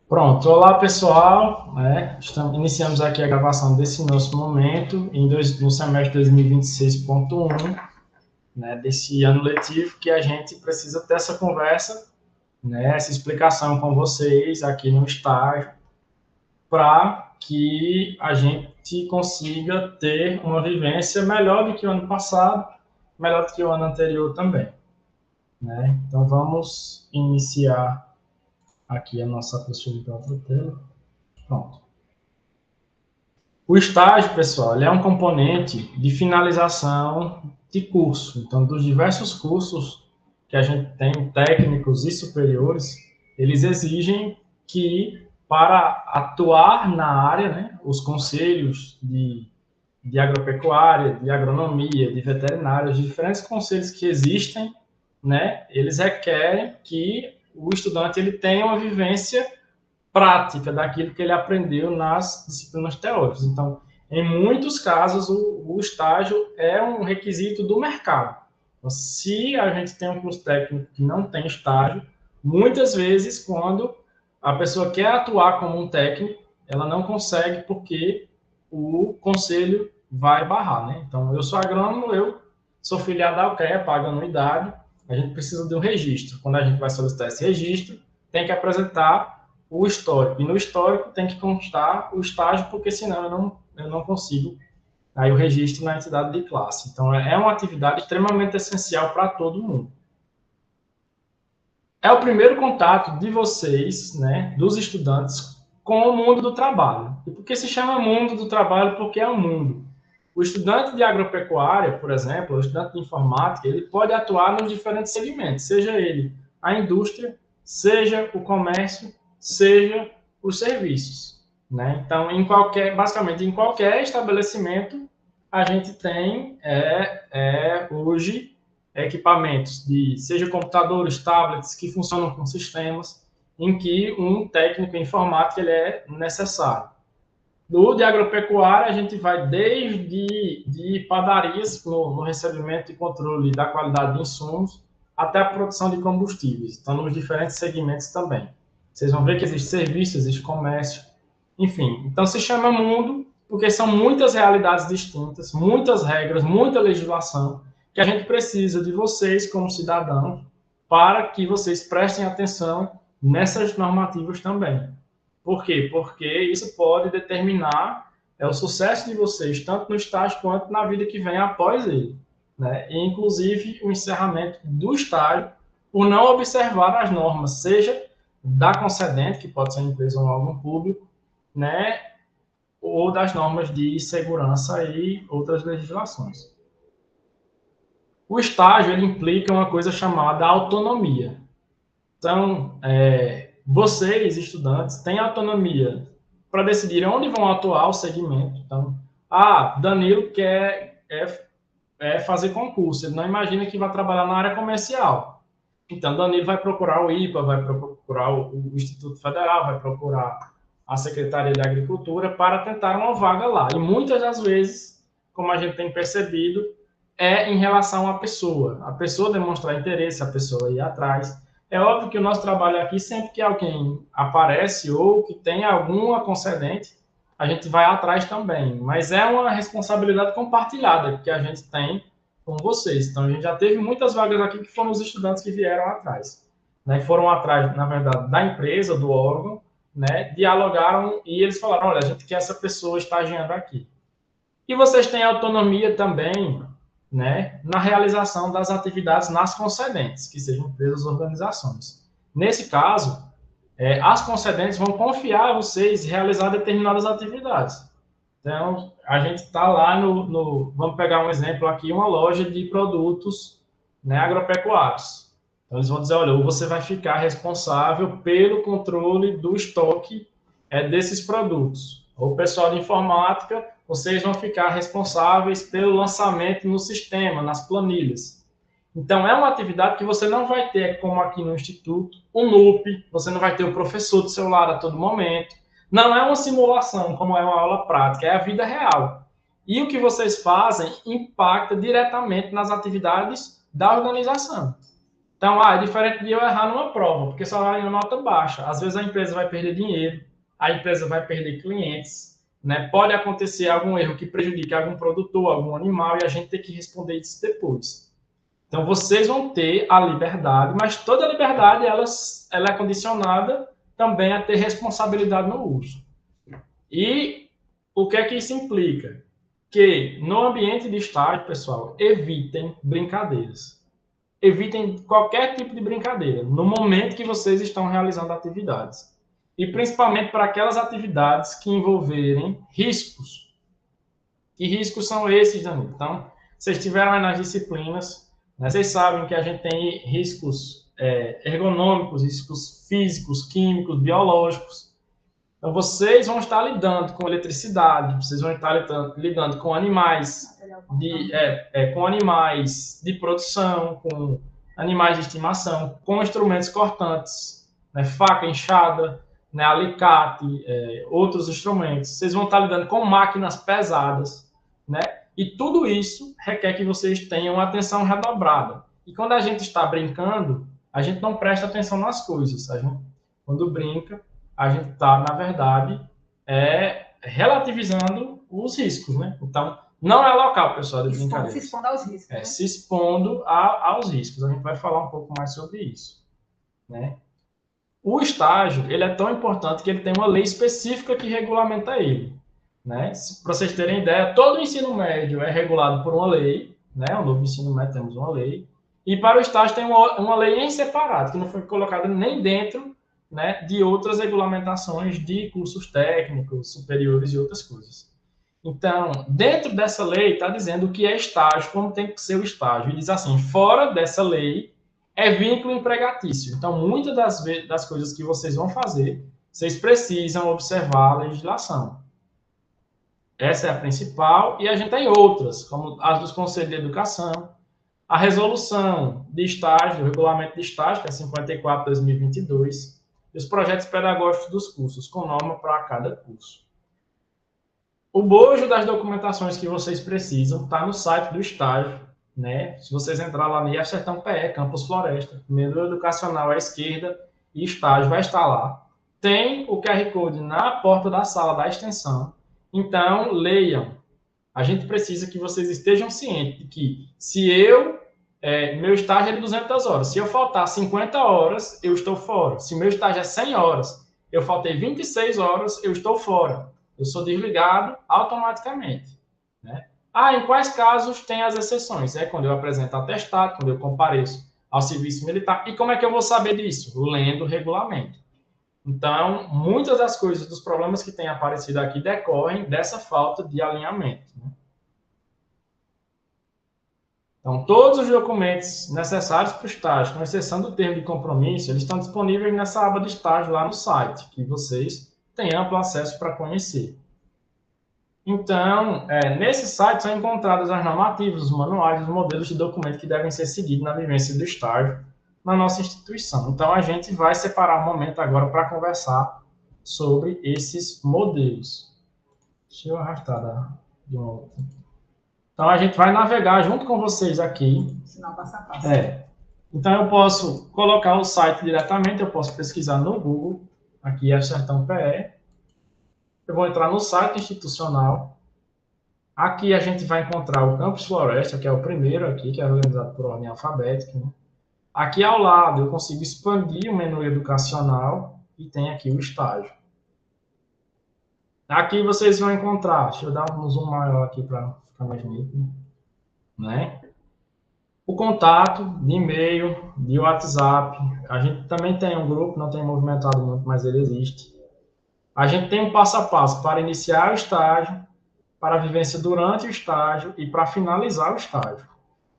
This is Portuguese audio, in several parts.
Pronto, olá pessoal, iniciamos aqui a gravação desse nosso momento no semestre 2026.1, desse ano letivo, que a gente precisa ter essa conversa, essa explicação com vocês aqui no estágio, para que a gente consiga ter uma vivência melhor do que o ano passado, melhor do que o ano anterior também. Então vamos iniciar aqui a nossa possibilidade de tela. Pronto. O estágio, pessoal, ele é um componente de finalização de curso. Então, dos diversos cursos que a gente tem, técnicos e superiores, eles exigem que, para atuar na área, os conselhos de agropecuária, de agronomia, de veterinária, os diferentes conselhos que existem, eles requerem que o estudante ele tenha uma vivência prática daquilo que ele aprendeu nas disciplinas teóricas. Então, em muitos casos, o estágio é um requisito do mercado. Então, se a gente tem um curso técnico que não tem estágio, muitas vezes, quando a pessoa quer atuar como um técnico, ela não consegue porque o conselho vai barrar, Então, eu sou agrônomo, eu sou filiado à UCREA, pago anuidade, a gente precisa de um registro. Quando a gente vai solicitar esse registro, tem que apresentar o histórico. E no histórico tem que constar o estágio, porque senão eu não consigo aí o registro na entidade de classe. Então, é uma atividade extremamente essencial para todo mundo. É o primeiro contato de vocês, dos estudantes, com o mundo do trabalho. E por que se chama mundo do trabalho? Porque é um mundo. O estudante de agropecuária, por exemplo, o estudante de informática, ele pode atuar nos diferentes segmentos, seja ele a indústria, seja o comércio, seja os serviços, Então, basicamente, em qualquer estabelecimento, a gente tem hoje equipamentos seja computadores, tablets, que funcionam com sistemas em que um técnico em informática ele é necessário. No de agropecuária, a gente vai desde padarias no recebimento e controle da qualidade de insumos até a produção de combustíveis. Então, nos diferentes segmentos também. Vocês vão ver que existe serviço, existe comércio, enfim. Então, se chama mundo porque são muitas realidades distintas, muitas regras, muita legislação, que a gente precisa de vocês como cidadãos para que vocês prestem atenção nessas normativas também. Por quê? Porque isso pode determinar o sucesso de vocês, tanto no estágio quanto na vida que vem após ele. E, inclusive, o encerramento do estágio por não observar as normas, seja da concedente, que pode ser uma empresa ou um órgão público, ou das normas de segurança e outras legislações. O estágio ele implica uma coisa chamada autonomia. Então, vocês, estudantes, têm autonomia para decidir onde vão atuar o segmento. Então, Danilo quer fazer concurso, ele não imagina que vai trabalhar na área comercial. Então, Danilo vai procurar o IPA, vai procurar o Instituto Federal, vai procurar a Secretaria de Agricultura para tentar uma vaga lá. E muitas das vezes, como a gente tem percebido, é em relação à pessoa. A pessoa demonstrar interesse, a pessoa ir atrás. É óbvio que o nosso trabalho aqui, sempre que alguém aparece ou que tem alguma concedente, a gente vai atrás também. Mas é uma responsabilidade compartilhada que a gente tem com vocês. Então, a gente já teve muitas vagas aqui que foram os estudantes que vieram atrás. Foram atrás, na verdade, da empresa, do órgão, dialogaram e eles falaram, olha, a gente quer essa pessoa estagiando aqui. E vocês têm autonomia também, na realização das atividades nas concedentes, que sejam empresas ou organizações. Nesse caso, as concedentes vão confiar a vocês realizar determinadas atividades. Então, a gente está lá vamos pegar um exemplo aqui, uma loja de produtos agropecuários. Então, eles vão dizer, olha, você vai ficar responsável pelo controle do estoque desses produtos. Ou o pessoal de informática, vocês vão ficar responsáveis pelo lançamento no sistema, nas planilhas. Então, é uma atividade que você não vai ter, como aqui no Instituto, um NUP, você não vai ter o professor do seu lado a todo momento. Não é uma simulação, como é uma aula prática, é a vida real. E o que vocês fazem impacta diretamente nas atividades da organização. Então, é diferente de eu errar numa prova, porque só vai em nota baixa. Às vezes a empresa vai perder dinheiro, a empresa vai perder clientes, né? Pode acontecer algum erro que prejudique algum produtor, algum animal, e a gente tem que responder isso depois. Então, vocês vão ter a liberdade, mas toda a liberdade ela é condicionada também a ter responsabilidade no uso. E o que é que isso implica? Que no ambiente de estágio, pessoal, evitem brincadeiras. Evitem qualquer tipo de brincadeira no momento que vocês estão realizando atividades. E principalmente para aquelas atividades que envolverem riscos. Que riscos são esses, Danilo? Então, vocês tiveram aí nas disciplinas, né? Vocês sabem que a gente tem riscos ergonômicos, riscos físicos, químicos, biológicos. Então, vocês vão estar lidando com eletricidade, vocês vão estar lidando com animais com animais de produção, com animais de estimação, com instrumentos cortantes, né, faca, enxada, né, alicate, outros instrumentos. Vocês vão estar lidando com máquinas pesadas, né? E tudo isso requer que vocês tenham atenção redobrada. E quando a gente está brincando, a gente não presta atenção nas coisas. A gente, quando brinca, a gente está, na verdade, relativizando os riscos, né? Então, não é local, pessoal, de brincadeira. Se expondo aos riscos. Né? Se expondo aos riscos. A gente vai falar um pouco mais sobre isso, né? O estágio, ele é tão importante que ele tem uma lei específica que regulamenta ele, né? Para vocês terem ideia, todo o ensino médio é regulado por uma lei, né? O novo ensino médio temos uma lei, e para o estágio tem uma lei em separado, que não foi colocada nem dentro, né, de outras regulamentações de cursos técnicos, superiores e outras coisas. Então, dentro dessa lei, está dizendo o que é estágio, como tem que ser o estágio. E diz assim, fora dessa lei, é vínculo empregatício. Então, muitas das coisas que vocês vão fazer, vocês precisam observar a legislação. Essa é a principal, e a gente tem outras, como as dos Conselhos de Educação, a resolução de estágio, o regulamento de estágio, que é 54/2022, e os projetos pedagógicos dos cursos, com norma para cada curso. O bojo das documentações que vocês precisam está no site do estágio, né? Se vocês entrar lá no IF Sertão PE, Campus Floresta, menu educacional à esquerda e estágio vai estar lá. Tem o QR Code na porta da sala da extensão. Então, leiam. A gente precisa que vocês estejam cientes de que se meu estágio é de 200 horas, se eu faltar 50 horas, eu estou fora. Se meu estágio é 100 horas, eu faltei 26 horas, eu estou fora. Eu sou desligado automaticamente, né? Em quais casos tem as exceções? É quando eu apresento atestado, quando eu compareço ao serviço militar. E como é que eu vou saber disso? Lendo o regulamento. Então, muitas das coisas, dos problemas que têm aparecido aqui decorrem dessa falta de alinhamento, né? Então, todos os documentos necessários para o estágio, com exceção do termo de compromisso, eles estão disponíveis nessa aba de estágio lá no site, que vocês têm amplo acesso para conhecer. Então, nesse site são encontradas as normativas, os manuais, os modelos de documento que devem ser seguidos na vivência do estágio na nossa instituição. Então, a gente vai separar um momento agora para conversar sobre esses modelos. Deixa eu arrastar de novo. Então, a gente vai navegar junto com vocês aqui. Sinal passo a passo. Então, eu posso colocar o site diretamente, eu posso pesquisar no Google, aqui é Sertão PE. Eu vou entrar no site institucional. Aqui a gente vai encontrar o Campus Floresta, que é o primeiro aqui, que é organizado por ordem alfabética, né? Aqui ao lado eu consigo expandir o menu educacional e tem aqui o estágio. Aqui vocês vão encontrar, deixa eu dar um zoom maior aqui para ficar mais nítido, né? O contato de e-mail, de WhatsApp. A gente também tem um grupo, não tem movimentado muito, mas ele existe. A gente tem um passo a passo para iniciar o estágio, para a vivência durante o estágio e para finalizar o estágio.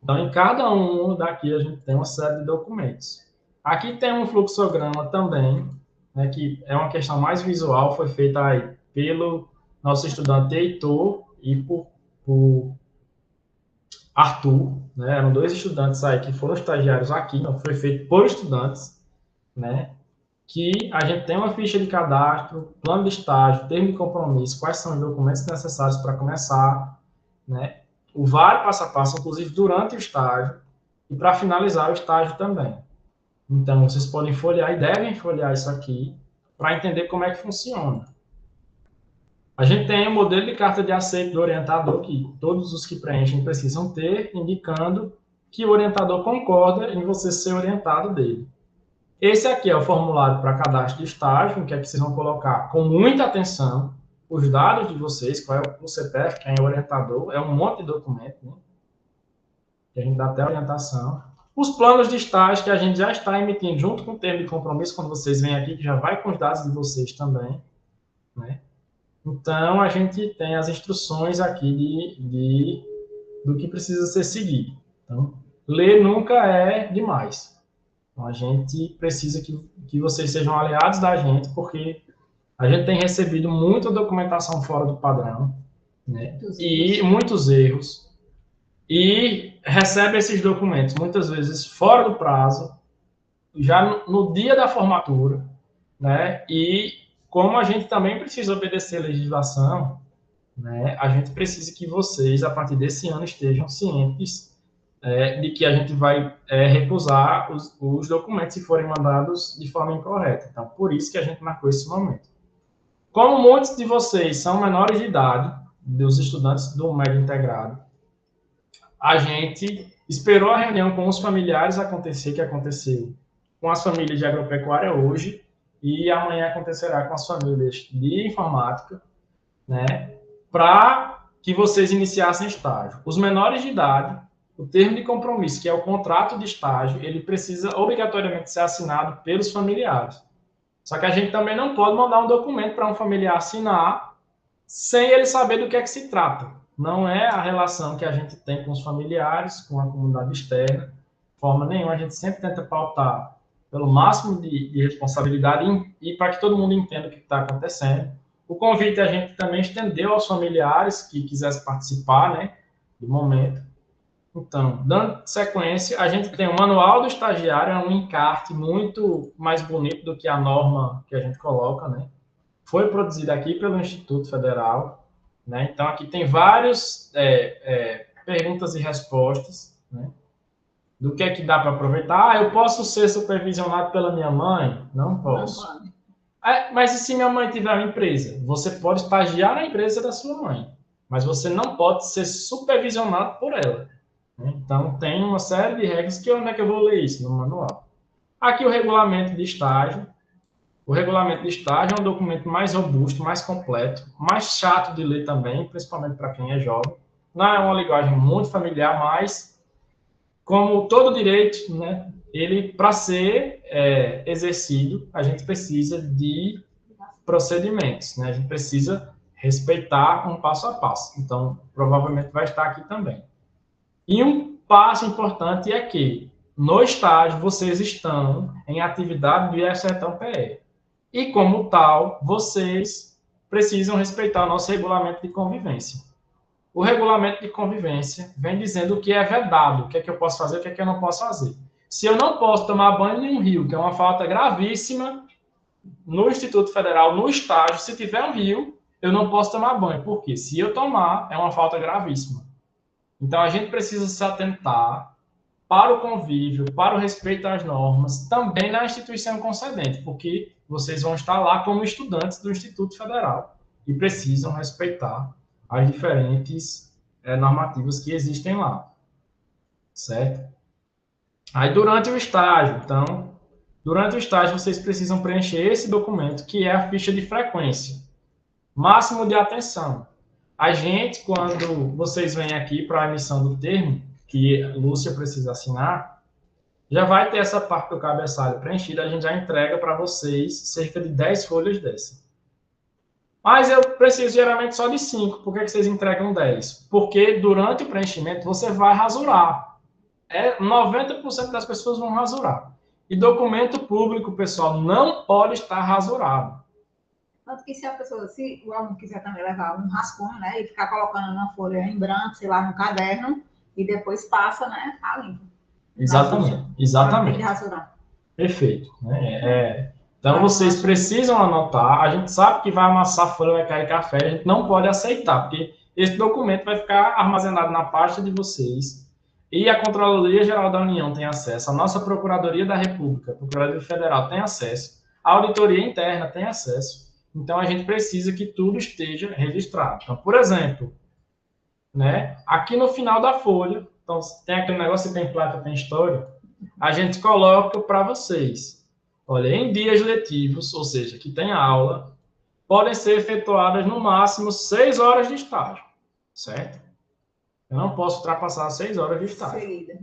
Então, em cada um daqui, a gente tem uma série de documentos. Aqui tem um fluxograma também, né, que é uma questão mais visual, foi feita aí pelo nosso estudante Heitor e por Arthur, né? Eram dois estudantes aí que foram estagiários aqui, não foi feito por estudantes, né? Que a gente tem uma ficha de cadastro, plano de estágio, termo de compromisso, quais são os documentos necessários para começar, né? O vários passo a passo, inclusive durante o estágio, e para finalizar o estágio também. Então, vocês podem folhear e devem folhear isso aqui para entender como é que funciona. A gente tem o modelo de carta de aceite do orientador, que todos os que preenchem precisam ter, indicando que o orientador concorda em você ser orientado dele. Esse aqui é o formulário para cadastro de estágio, em que é que vocês vão colocar com muita atenção os dados de vocês, qual é o CPF, quem é o orientador, é um monte de documento, né? Que a gente dá até orientação. Os planos de estágio que a gente já está emitindo junto com o termo de compromisso, quando vocês vêm aqui, que já vai com os dados de vocês também, né? Então, a gente tem as instruções aqui do que precisa ser seguido. Então, ler nunca é demais. Então, a gente precisa que vocês sejam aliados da gente, porque a gente tem recebido muita documentação fora do padrão, né? E muitos erros. E recebe esses documentos, muitas vezes, fora do prazo, já no dia da formatura, né? E como a gente também precisa obedecer a legislação, né? A gente precisa que vocês, a partir desse ano, estejam cientes de que a gente vai recusar os documentos se forem mandados de forma incorreta. Então, por isso que a gente marcou esse momento. Como muitos de vocês são menores de idade, dos estudantes do médio integrado, a gente esperou a reunião com os familiares acontecer, que aconteceu com as famílias de agropecuária hoje, e amanhã acontecerá com as famílias de informática, né, para que vocês iniciassem estágio. Os menores de idade, o termo de compromisso, que é o contrato de estágio, ele precisa obrigatoriamente ser assinado pelos familiares. Só que a gente também não pode mandar um documento para um familiar assinar sem ele saber do que é que se trata. Não é a relação que a gente tem com os familiares, com a comunidade externa, de forma nenhuma. A gente sempre tenta pautar pelo máximo de responsabilidade e para que todo mundo entenda o que está acontecendo. O convite a gente também estendeu aos familiares que quisessem participar, né, do momento. Então, dando sequência, a gente tem o manual do estagiário, é um encarte muito mais bonito do que a norma que a gente coloca, né? Foi produzido aqui pelo Instituto Federal, né? Então, aqui tem várias perguntas e respostas, né? Do que é que dá para aproveitar. Ah, eu posso ser supervisionado pela minha mãe? Não posso. Não, mas e se minha mãe tiver uma empresa? Você pode estagiar na empresa da sua mãe, mas você não pode ser supervisionado por ela. Então, tem uma série de regras que onde é que eu vou ler isso? No manual. Aqui o regulamento de estágio. O regulamento de estágio é um documento mais robusto, mais completo, mais chato de ler também, principalmente para quem é jovem. Não é uma linguagem muito familiar, mas, como todo direito, né, ele, para ser exercido, a gente precisa de procedimentos, né? A gente precisa respeitar um passo a passo. Então, provavelmente vai estar aqui também. E um passo importante é que, no estágio, vocês estão em atividade do IF-Sertão-PE. E, como tal, vocês precisam respeitar o nosso regulamento de convivência. O regulamento de convivência vem dizendo o que é vedado, o que é que eu posso fazer, o que é que eu não posso fazer. Se eu não posso tomar banho em um rio, que é uma falta gravíssima, no Instituto Federal, no estágio, se tiver um rio, eu não posso tomar banho. Por quê? Se eu tomar, é uma falta gravíssima. Então, a gente precisa se atentar para o convívio, para o respeito às normas, também na instituição concedente, porque vocês vão estar lá como estudantes do Instituto Federal e precisam respeitar as diferentes normativas que existem lá, certo? Aí, durante o estágio, então, durante o estágio, vocês precisam preencher esse documento, que é a ficha de frequência. Máximo de atenção. A gente, quando vocês vêm aqui para a emissão do termo, que Lúcia precisa assinar, já vai ter essa parte do cabeçalho preenchida, a gente já entrega para vocês cerca de 10 folhas dessa. Mas eu preciso geralmente só de 5. Por que vocês entregam 10? Porque durante o preenchimento você vai rasurar. 90% das pessoas vão rasurar. E documento público, pessoal, não pode estar rasurado. Tanto que se o aluno quiser também levar um rascunho, né, e ficar colocando na folha em branco, sei lá, no caderno, e depois passa, né, a limpo. Exatamente. Perfeito. Então, vocês precisam anotar. A gente sabe que vai amassar folha, vai cair café, a gente não pode aceitar, porque esse documento vai ficar armazenado na pasta de vocês. E a Controladoria Geral da União tem acesso, a nossa Procuradoria da República, a Procuradoria Federal tem acesso, a Auditoria Interna tem acesso. Então, a gente precisa que tudo esteja registrado. Então, por exemplo, né, aqui no final da folha, então, tem aquele negócio, tem placa, tem história, a gente coloca para vocês. Olha, em dias letivos, ou seja, que tem aula, podem ser efetuadas no máximo 6 horas de estágio, certo? Eu não posso ultrapassar 6 horas de estágio.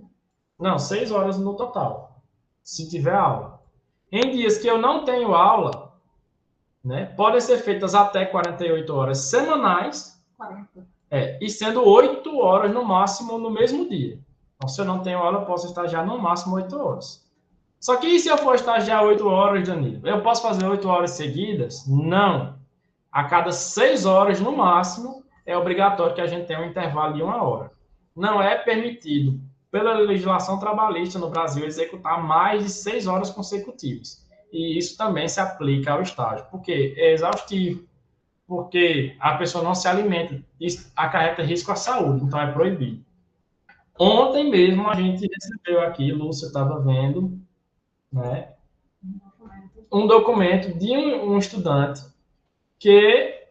Não, 6 horas no total, se tiver aula. Em dias que eu não tenho aula, né, podem ser feitas até 48 horas semanais, 40. E sendo 8 horas no máximo no mesmo dia. Então, se eu não tenho aula, eu posso estagiar no máximo 8 horas. Só que e se eu for estagiar 8 horas, Danilo? Eu posso fazer 8 horas seguidas? Não. A cada 6 horas, no máximo, é obrigatório que a gente tenha um intervalo de 1 hora. Não é permitido, pela legislação trabalhista no Brasil, executar mais de 6 horas consecutivas. E isso também se aplica ao estágio, porque é exaustivo, porque a pessoa não se alimenta, isso acarreta risco à saúde, então é proibido. Ontem mesmo a gente recebeu aqui, Lúcia estava vendo, né, um documento de um estudante que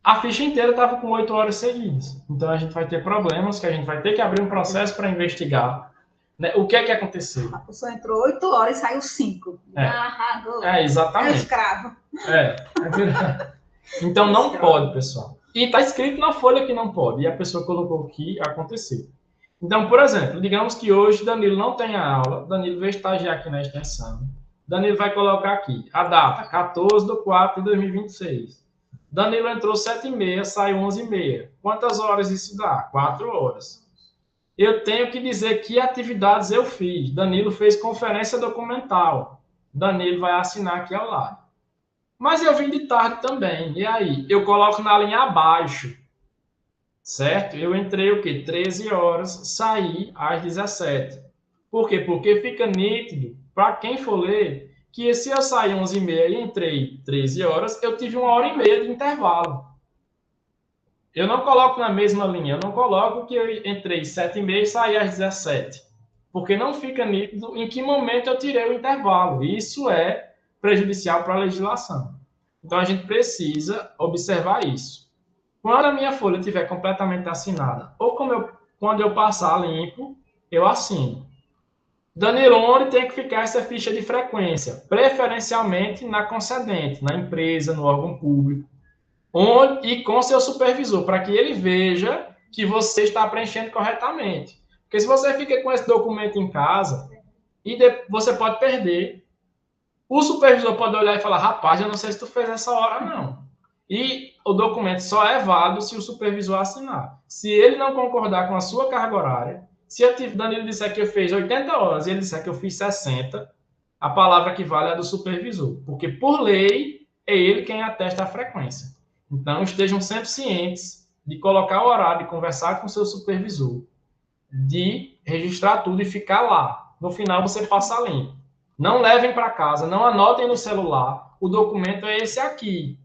a ficha inteira estava com 8 horas seguidas. Então a gente vai ter problemas, que a gente vai ter que abrir um processo para investigar, né, o que é que aconteceu. A pessoa entrou 8 horas e saiu 5. Exatamente. É escravo. Então não pode, pessoal. E está escrito na folha que não pode. E a pessoa colocou que aconteceu. Então, por exemplo, digamos que hoje Danilo não tenha aula, Danilo vai estagiar aqui na extensão. Danilo vai colocar aqui a data, 14/4/2026. Danilo entrou 7h30, saiu 11h30. Quantas horas isso dá? 4 horas. Eu tenho que dizer que atividades eu fiz. Danilo fez conferência documental. Danilo vai assinar aqui ao lado. Mas eu vim de tarde também. E aí? Eu coloco na linha abaixo. Certo? Eu entrei o quê? 13 horas, saí às 17. Por quê? Porque fica nítido, para quem for ler, que se eu sair 11h30 e entrei 13 horas, eu tive 1h30 de intervalo. Eu não coloco na mesma linha, eu não coloco que eu entrei 7h30 e saí às 17. Porque não fica nítido em que momento eu tirei o intervalo. Isso é prejudicial para a legislação. Então, a gente precisa observar isso. Quando a minha folha estiver completamente assinada, ou quando eu passar limpo, eu assino. Danilo, onde tem que ficar essa ficha de frequência? Preferencialmente na concedente, na empresa, no órgão público, e com seu supervisor, para que ele veja que você está preenchendo corretamente. Porque se você fica com esse documento em casa, você pode perder. O supervisor pode olhar e falar, rapaz, eu não sei se tu fez essa hora, não. E o documento só é válido se o supervisor assinar. Se ele não concordar com a sua carga horária, se o Danilo disser que eu fiz 80 horas e ele disser que eu fiz 60, a palavra que vale é a do supervisor. Porque, por lei, é ele quem atesta a frequência. Então, estejam sempre cientes de colocar o horário, de conversar com o seu supervisor, de registrar tudo e ficar lá. No final, você passa limpo. Não levem para casa, não anotem no celular. O documento é esse aqui.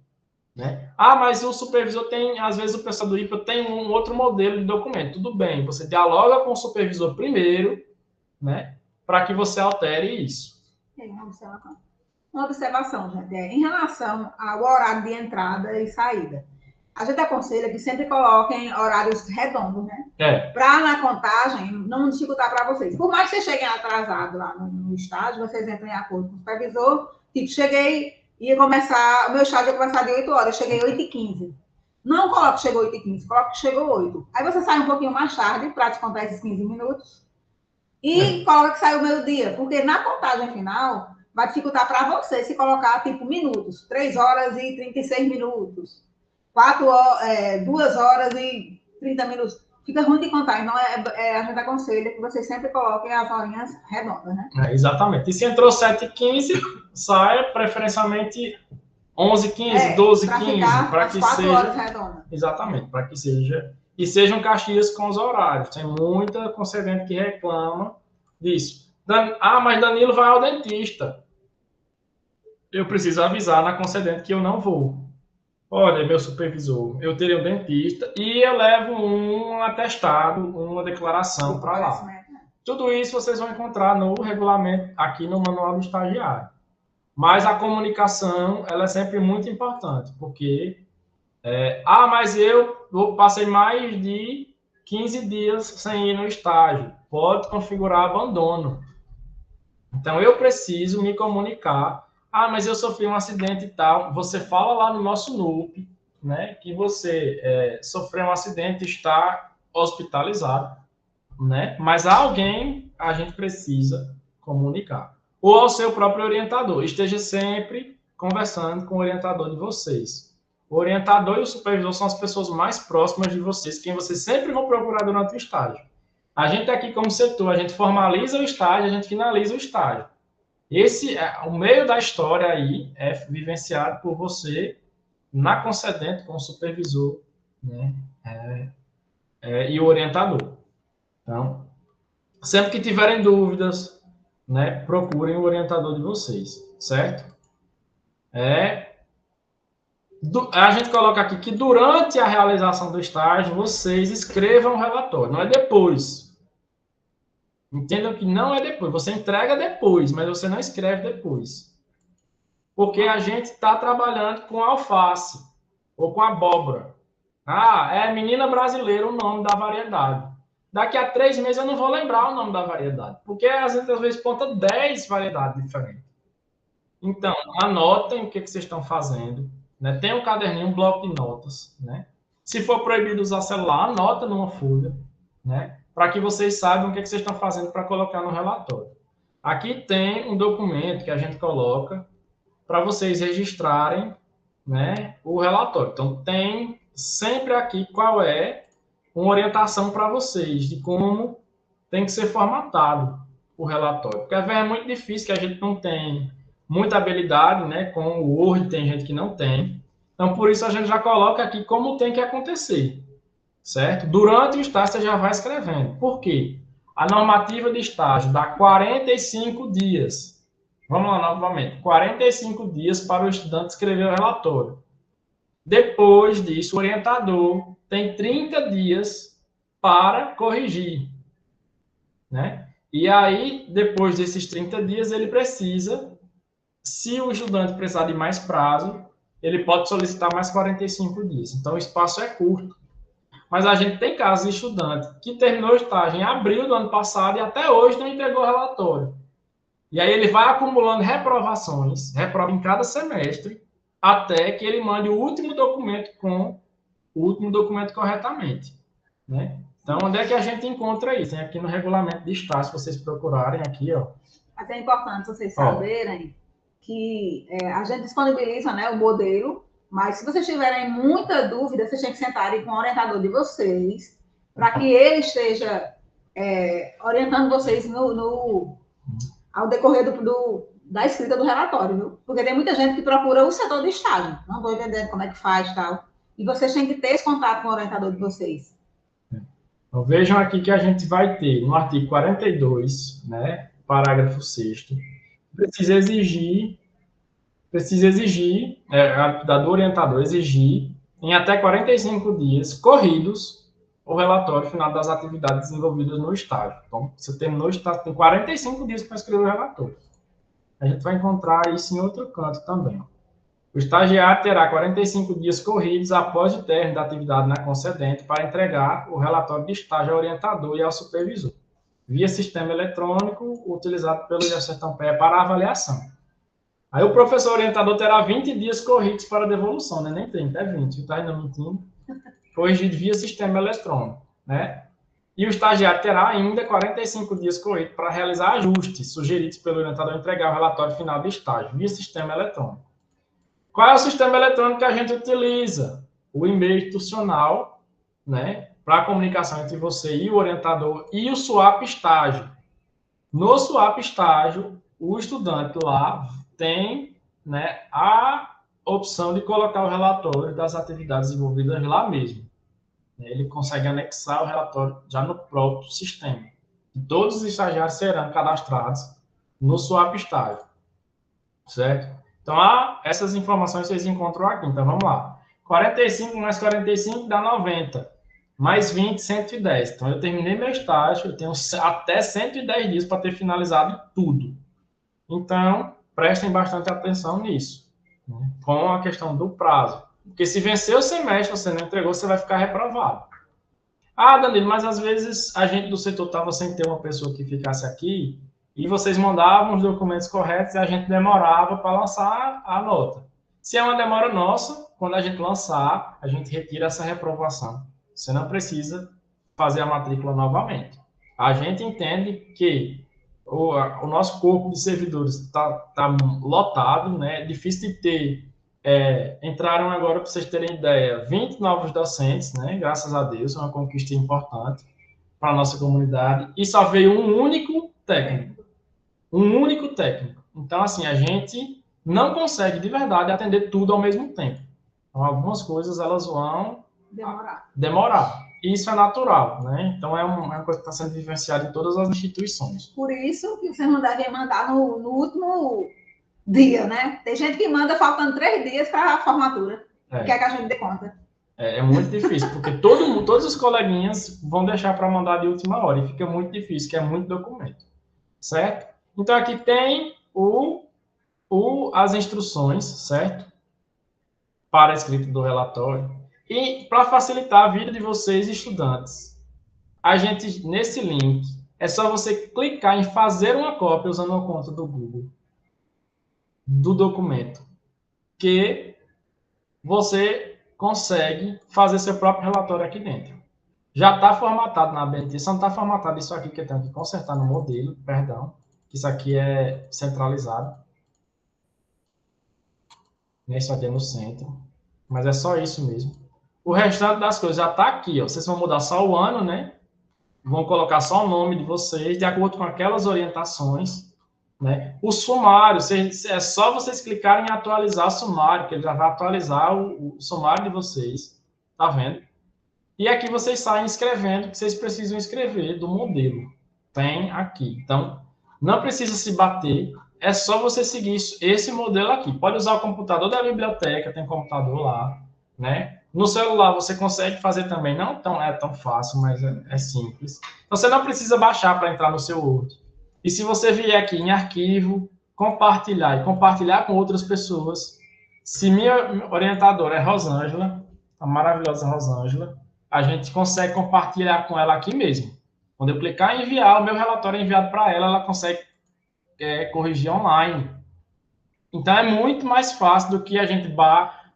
Né? Ah, mas o supervisor tem, às vezes o pessoal do IPA tem um outro modelo de documento. Tudo bem, você dialoga com o supervisor primeiro, né? Para que você altere isso. Uma observação, gente, em relação ao horário de entrada e saída. A gente aconselha que sempre coloquem horários redondos, né? Para na contagem não dificultar para vocês. Por mais que vocês cheguem atrasados lá no estágio, vocês entrem em acordo com o supervisor, tipo, o meu estágio ia começar de 8 horas, eu cheguei 8h15. Não coloque que chegou 8h15, coloque que chegou 8. Aí você sai um pouquinho mais tarde para descontar esses 15 minutos e coloca que saiu meio-dia, porque na contagem final vai dificultar para você se colocar, tipo, minutos. 3 horas e 36 minutos. 2 horas e 30 minutos. Fica ruim de contar. Então, a gente aconselha que vocês sempre coloquem as horinhas redondas, né? Exatamente. E se entrou 7h15, saia preferencialmente 11h15, 12h15. Para que 4 seja... horas redondas. Exatamente. Para que seja... E sejam caxias com os horários. Tem muita concedente que reclama disso. Mas Danilo vai ao dentista. Eu preciso avisar na concedente que eu não vou. olha, meu supervisor, eu teria um dentista e eu levo um atestado, uma declaração para lá. Tudo isso vocês vão encontrar no regulamento, aqui no manual do estagiário. Mas a comunicação, ela é sempre muito importante, porque, mas eu passei mais de 15 dias sem ir no estágio. Pode configurar abandono. Então, eu preciso me comunicar. Ah, mas eu sofri um acidente e tal. Você fala lá no nosso NUP, né, que você sofreu um acidente e está hospitalizado, né? Mas alguém a gente precisa comunicar. Ou ao seu próprio orientador. Esteja sempre conversando com o orientador de vocês. O orientador e o supervisor são as pessoas mais próximas de vocês, quem vocês sempre vão procurar durante o estágio. A gente aqui como setor, a gente formaliza o estágio, a gente finaliza o estágio. O meio da história aí é vivenciado por você na concedente com o supervisor, né? E o orientador. Então, sempre que tiverem dúvidas, né, procurem o orientador de vocês, certo? A gente coloca aqui que durante a realização do estágio, vocês escrevam o relatório, não é depois. Entendam que não é depois. Você entrega depois, mas você não escreve depois. Porque a gente está trabalhando com alface ou com abóbora. É menina brasileira o nome da variedade. Daqui a 3 meses eu não vou lembrar o nome da variedade. Porque às vezes conta 10 variedades diferentes. Então, anotem o que vocês estão fazendo. Né? Tem um caderninho, um bloco de notas. Né? Se for proibido usar celular, anota numa folha. Né? Para que vocês saibam o que vocês estão fazendo para colocar no relatório. Aqui tem um documento que a gente coloca para vocês registrarem, né, o relatório. Então, tem sempre aqui qual é uma orientação para vocês de como tem que ser formatado o relatório. Porque às vezes é muito difícil, que a gente não tem muita habilidade, né, com o Word, tem gente que não tem. Então, por isso a gente já coloca aqui como tem que acontecer. Certo? Durante o estágio, você já vai escrevendo. Por quê? A normativa de estágio dá 45 dias. Vamos lá novamente. 45 dias para o estudante escrever o relatório. Depois disso, o orientador tem 30 dias para corrigir. Né? E aí, depois desses 30 dias, ele precisa, se o estudante precisar de mais prazo, ele pode solicitar mais 45 dias. Então, o espaço é curto. Mas a gente tem casos de estudante que terminou o estágio em abril do ano passado e até hoje não entregou o relatório. E aí ele vai acumulando reprovações, reprova em cada semestre, até que ele mande o último documento corretamente. Né? Então, onde é que a gente encontra isso? Tem aqui no regulamento de estágio, se vocês procurarem aqui, ó. Mas é importante vocês saberem que a gente disponibiliza, né, o modelo. Mas se vocês tiverem muita dúvida, vocês têm que sentarem com o orientador de vocês, para que ele esteja orientando vocês ao decorrer da escrita do relatório, viu? Porque tem muita gente que procura o setor de estágio, não estou entendendo como é que faz e tal. E vocês têm que ter esse contato com o orientador de vocês. Então, vejam aqui que a gente vai ter, no artigo 42, né, parágrafo 6º, precisa exigir do orientador exigir em até 45 dias corridos o relatório final das atividades desenvolvidas no estágio. Então, você terminou o estágio, tem 45 dias para escrever o relatório. A gente vai encontrar isso em outro canto também. O estagiário terá 45 dias corridos após o término da atividade na concedente para entregar o relatório de estágio ao orientador e ao supervisor, via sistema eletrônico utilizado pelo Sertão-Pé para avaliação. Aí o professor orientador terá 20 dias corridos para devolução, né? Nem 30, é 20, está ainda mentindo. Corrigido via sistema eletrônico, né? E o estagiário terá ainda 45 dias corridos para realizar ajustes sugeridos pelo orientador e entregar o relatório final de estágio via sistema eletrônico. Qual é o sistema eletrônico que a gente utiliza? O e-mail institucional, né? Para a comunicação entre você e o orientador, e o SWAP estágio. No SWAP estágio, o estudante lá tem, né, a opção de colocar o relatório das atividades desenvolvidas lá mesmo. Ele consegue anexar o relatório já no próprio sistema. E todos os estagiários serão cadastrados no SWAP estágio. Certo? Então, essas informações vocês encontram aqui. Então, vamos lá. 45 mais 45 dá 90. Mais 20, 110. Então, eu terminei meu estágio, eu tenho até 110 dias para ter finalizado tudo. Então, prestem bastante atenção nisso, né? Com a questão do prazo. Porque se vencer o semestre, você não entregou, você vai ficar reprovado. Ah, Danilo, mas às vezes a gente do setor estava sem ter uma pessoa que ficasse aqui e vocês mandavam os documentos corretos e a gente demorava para lançar a nota. Se é uma demora nossa, quando a gente lançar, a gente retira essa reprovação. Você não precisa fazer a matrícula novamente. A gente entende que o nosso corpo de servidores está lotado, né? É difícil de ter. Entraram agora, para vocês terem ideia, 20 novos docentes, né? Graças a Deus, é uma conquista importante para a nossa comunidade. E só veio um único técnico. Um único técnico. Então, assim, a gente não consegue, de verdade, atender tudo ao mesmo tempo. Então, algumas coisas, elas vão demorar. E isso é natural, né? Então, é uma coisa que está sendo vivenciada em todas as instituições. Por isso que vocês não devem mandar no último dia, né? Tem gente que manda faltando 3 dias para a formatura. Quer que a gente dê conta. É muito difícil, porque todos os coleguinhas vão deixar para mandar de última hora. E fica muito difícil, que é muito documento. Certo? Então, aqui tem as instruções, certo? Para a escrita do relatório. E para facilitar a vida de vocês, estudantes, a gente, nesse link, é só você clicar em fazer uma cópia usando a conta do Google do documento, que você consegue fazer seu próprio relatório aqui dentro. Já está formatado na ABNT, só não está formatado isso aqui que eu tenho que consertar no modelo, perdão, que isso aqui é centralizado. Isso aqui é no centro, mas é só isso mesmo. O restante das coisas já está aqui, ó. Vocês vão mudar só o ano, né? Vão colocar só o nome de vocês, de acordo com aquelas orientações, né? O sumário, é só vocês clicarem em atualizar o sumário, que ele já vai atualizar o sumário de vocês, tá vendo? E aqui vocês saem escrevendo o que vocês precisam escrever do modelo. Tem aqui. Então, não precisa se bater, é só você seguir esse modelo aqui. Pode usar o computador da biblioteca, tem computador lá, né? No celular você consegue fazer também, não é tão fácil, mas é simples. Então, você não precisa baixar para entrar no seu Word. E se você vier aqui em arquivo, compartilhar e compartilhar com outras pessoas, se minha orientadora é Rosângela, a maravilhosa Rosângela, a gente consegue compartilhar com ela aqui mesmo. Quando eu clicar em enviar, o meu relatório é enviado para ela, ela consegue corrigir online. Então, é muito mais fácil do que a gente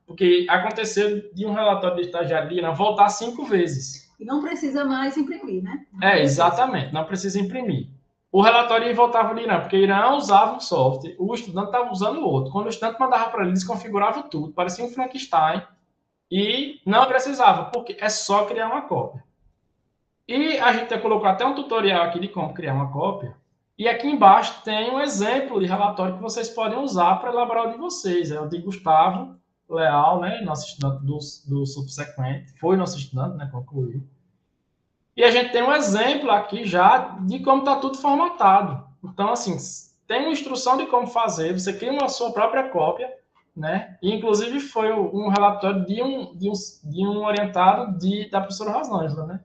porque aconteceu de um relatório de estagiário voltar 5 vezes. E não precisa mais imprimir, né? Exatamente, não precisa imprimir. O relatório voltava de Irã, porque Irã usava um software, o estudante estava usando o outro. Quando o estudante mandava para ele, desconfigurava tudo, parecia um Frankenstein, e não precisava, porque é só criar uma cópia. E a gente colocou até um tutorial aqui de como criar uma cópia. E aqui embaixo tem um exemplo de relatório que vocês podem usar para elaborar o de vocês. É o de Gustavo Leal, né, nosso estudante do subsequente. Foi nosso estudante, né, concluiu. E a gente tem um exemplo aqui já de como está tudo formatado. Então, assim, tem uma instrução de como fazer. Você cria uma sua própria cópia, né? E, inclusive, foi um relatório de um orientado da professora Rosângela, né?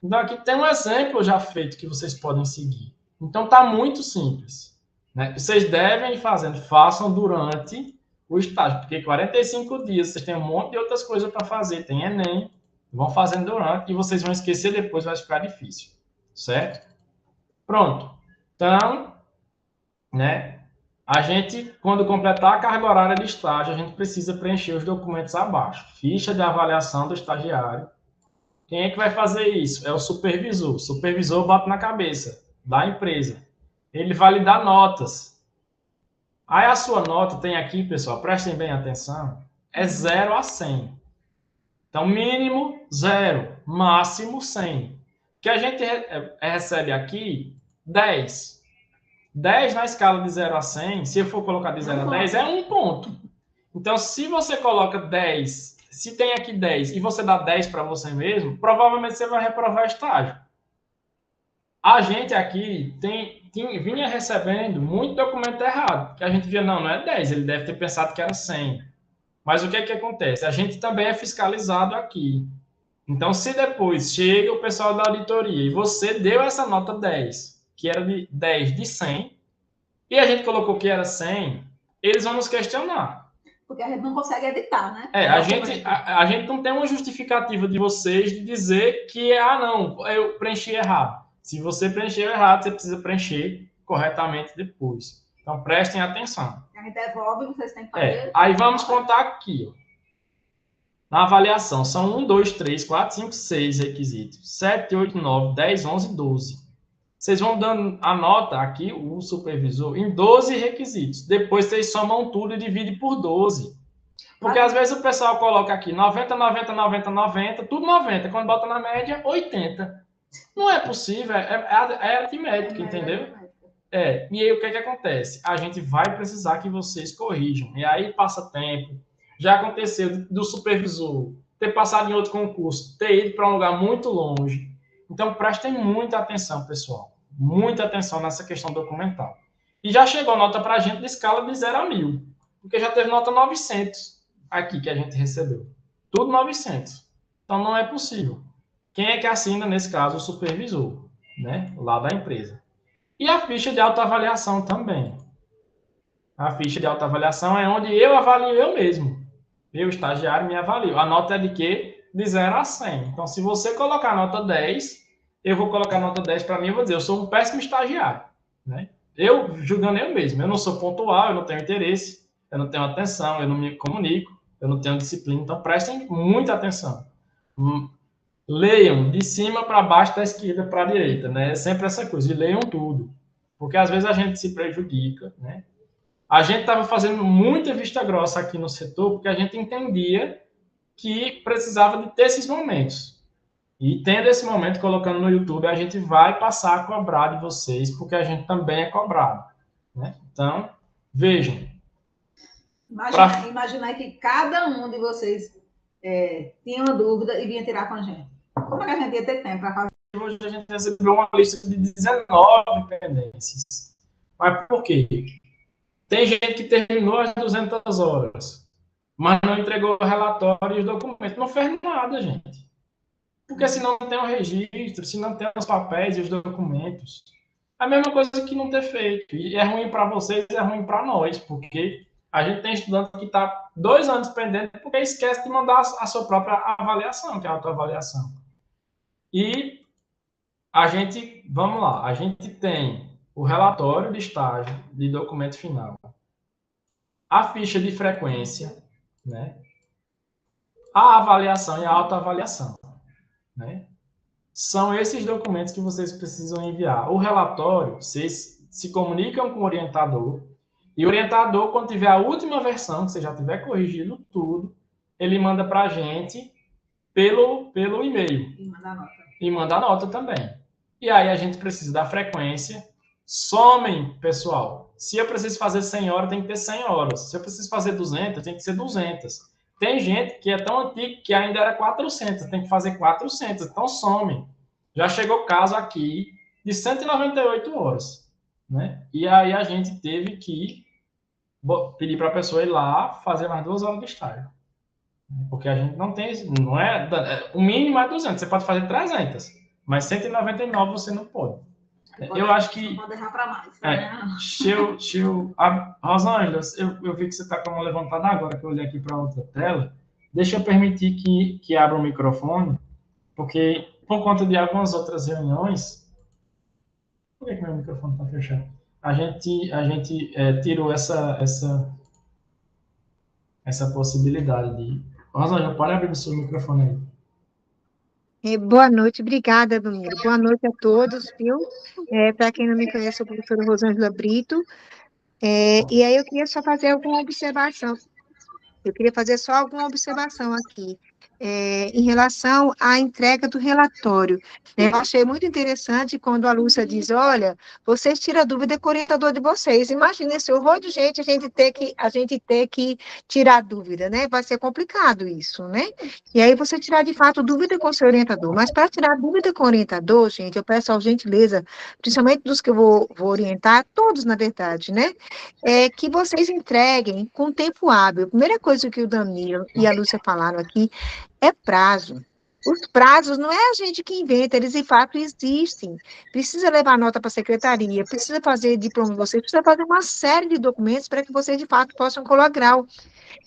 Então, aqui tem um exemplo já feito que vocês podem seguir. Então, está muito simples, né? Vocês devem ir fazendo, façam durante o estágio, porque 45 dias vocês têm um monte de outras coisas para fazer, tem Enem, vão fazendo durante e vocês vão esquecer depois, vai ficar difícil, certo? Pronto. Então, né? A gente, quando completar a carga horária de estágio, a gente precisa preencher os documentos abaixo. Ficha de avaliação do estagiário. Quem é que vai fazer isso? É o supervisor. O supervisor bota na cabeça da empresa. Ele vai lhe dar notas. Aí a sua nota tem aqui, pessoal, prestem bem atenção, é 0 a 100. Então, mínimo 0, máximo 100. Que a gente recebe aqui 10. 10 na escala de 0 a 100, se eu for colocar de 0 a 10, é 1 ponto. Então, se você coloca 10, se tem aqui 10 e você dá 10 para você mesmo, provavelmente você vai reprovar estágio. A gente aqui vinha recebendo muito documento errado, que a gente via, não é 10, ele deve ter pensado que era 100. Mas o que é que acontece? A gente também é fiscalizado aqui. Então, se depois chega o pessoal da auditoria e você deu essa nota 10, que era de 10 de 100, e a gente colocou que era 100, eles vão nos questionar. Porque a gente não consegue editar, né? A gente não tem uma justificativa de vocês de dizer que, não, eu preenchi errado. Se você preencheu errado, você precisa preencher corretamente depois. Então, prestem atenção. A gente devolve, vocês têm que fazer. Aí vamos contar aqui, ó. Na avaliação, são 1, 2, 3, 4, 5, 6 requisitos. 7, 8, 9, 10, 11, 12. Vocês vão dando a nota aqui, o supervisor, em 12 requisitos. Depois vocês somam tudo e dividem por 12. Porque às vezes o pessoal coloca aqui 90, 90, 90, 90, tudo 90. Quando bota na média, 80. Não é possível, é aritmética, entendeu? E aí o que acontece? A gente vai precisar que vocês corrijam. E aí passa tempo. Já aconteceu do supervisor ter passado em outro concurso, ter ido para um lugar muito longe. Então, prestem muita atenção, pessoal. Muita atenção nessa questão documental. E já chegou nota para a gente de escala de 0 a 1000. Porque já teve nota 900 aqui que a gente recebeu. Tudo 900. Então, não é possível. Quem é que assina, nesse caso, o supervisor, né? Lá da empresa. E a ficha de autoavaliação também. A ficha de autoavaliação é onde eu avalio eu mesmo. Eu, estagiário, me avalio. A nota é de quê? De 0 a 100. Então, se você colocar a nota 10, eu vou colocar a nota 10 para mim e vou dizer, eu sou um péssimo estagiário. Né? Eu, julgando eu mesmo. Eu não sou pontual, eu não tenho interesse, eu não tenho atenção, eu não me comunico, eu não tenho disciplina. Então, prestem muita atenção. Leiam de cima para baixo, da esquerda para a direita. Né? É sempre essa coisa, e leiam tudo. Porque, às vezes, a gente se prejudica, né? A gente estava fazendo muita vista grossa aqui no setor, porque a gente entendia que precisava de ter esses momentos. E tendo esse momento, colocando no YouTube, a gente vai passar a cobrar de vocês, porque a gente também é cobrado. Né? Então, vejam. Imaginar que cada um de vocês tinha uma dúvida e vinha tirar com a gente. Como é que a gente ia ter tempo para fazer? Hoje a gente recebeu uma lista de 19 pendências. Mas por quê? Tem gente que terminou as 200 horas, mas não entregou o relatório e os documentos. Não fez nada, gente. Porque se não tem o registro, se não tem os papéis e os documentos, é a mesma coisa que não ter feito. E é ruim para vocês, é ruim para nós, porque a gente tem estudante que está 2 anos pendente porque esquece de mandar a sua própria avaliação, que é a autoavaliação. E a gente, vamos lá, a gente tem o relatório de estágio de documento final, a ficha de frequência, né? A avaliação e a autoavaliação, né? São esses documentos que vocês precisam enviar. O relatório, vocês se comunicam com o orientador, e o orientador, quando tiver a última versão, que você já tiver corrigido tudo, ele manda para a gente pelo e-mail. E manda a nota. E manda a nota também. E aí a gente precisa da frequência. Somem, pessoal. Se eu preciso fazer 100 horas, tem que ter 100 horas. Se eu preciso fazer 200, tem que ser 200. Tem gente que é tão antigo que ainda era 400, tem que fazer 400. Então, somem. Já chegou caso aqui de 198 horas. Né? E aí a gente teve que pedir para a pessoa ir lá fazer mais 2 horas de estágio. Porque a gente não tem... Não é, o mínimo é 200. Você pode fazer 300. Mas 199 você não pode. Eu acho que... Não pode deixar para mais. Rosângela, eu vi que você está com a mão levantada agora, que eu olhei aqui para outra tela. Deixa eu permitir que abra o microfone, porque por conta de algumas outras reuniões... Por que meu microfone está fechado? A gente tirou essa possibilidade de... Rosângela, pode abrir o seu microfone aí. Boa noite, obrigada, Domingo. Boa noite a todos, viu? Para quem não me conhece, eu sou a professora Rosângela Brito. E aí eu queria só fazer alguma observação. Eu queria fazer só alguma observação aqui. em relação à entrega do relatório. Né? Eu achei muito interessante quando a Lúcia diz, olha, vocês tiram dúvida com o orientador de vocês. Imagina esse horror de gente, a gente ter que tirar dúvida, né? Vai ser complicado isso, né? E aí você tirar, de fato, dúvida com o seu orientador. Mas para tirar dúvida com o orientador, gente, eu peço a gentileza, principalmente dos que eu vou orientar, todos, na verdade, né? Que vocês entreguem com tempo hábil. A primeira coisa que o Danilo e a Lúcia falaram aqui é prazo. Os prazos não é a gente que inventa, eles de fato existem. Precisa levar nota para a secretaria, precisa fazer diploma de vocês, precisa fazer uma série de documentos para que vocês de fato possam colar grau.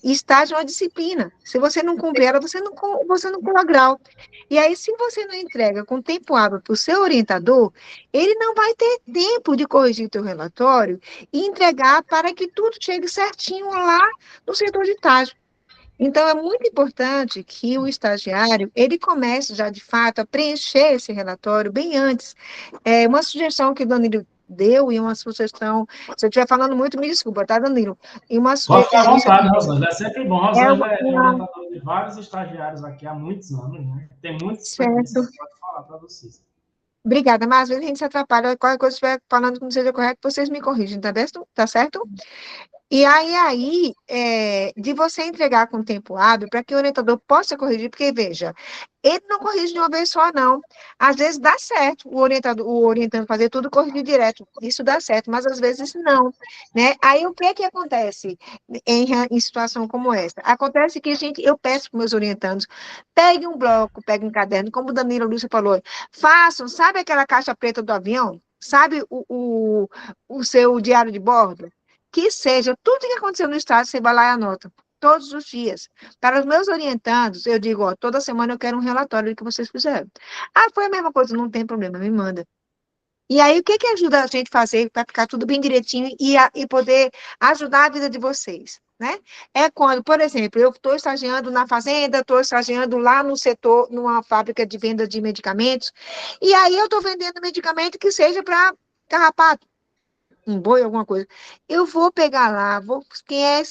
E estágio é uma disciplina. Se você não cumprir ela, você não cola grau. E aí, se você não entrega com tempo hábil para o seu orientador, ele não vai ter tempo de corrigir o teu relatório e entregar para que tudo chegue certinho lá no setor de estágio. Então, é muito importante que o estagiário, ele comece já, de fato, a preencher esse relatório bem antes. Uma sugestão que o Danilo deu, e uma sugestão, se eu estiver falando muito, me desculpa, tá, Danilo? E uma sugestão... Pode ficar à vontade, Rosângela, é sempre bom. Rosângela é orientadora de vários estagiários aqui há muitos anos, né? Tem muita experiência, pode falar para vocês. Obrigada, mas às vezes a gente se atrapalha, qualquer coisa que estiver falando que não seja correto, vocês me corrigem, tá certo? E aí, de você entregar com tempo hábil, para que o orientador possa corrigir, porque, veja, ele não corrige de uma vez só, não. Às vezes dá certo o orientando fazer tudo corrigir direto, isso dá certo, mas às vezes não, né? Aí, o que acontece em situação como essa? Acontece que, eu peço para meus orientandos, pegue um bloco, pegue um caderno, como o Danilo Lúcia falou, façam, sabe aquela caixa preta do avião? Sabe o seu diário de bordo? Que seja tudo que aconteceu no estado, você vai lá e anota, todos os dias. Para os meus orientandos, eu digo, ó, toda semana eu quero um relatório do que vocês fizeram. Ah, foi a mesma coisa, não tem problema, me manda. E aí, o que ajuda a gente a fazer para ficar tudo bem direitinho e poder ajudar a vida de vocês? Né? É quando, por exemplo, eu estou estagiando na fazenda, estou estagiando lá no setor, numa fábrica de venda de medicamentos, e aí eu estou vendendo medicamento que seja para carrapato, um boi, alguma coisa. Eu vou pegar lá, quem é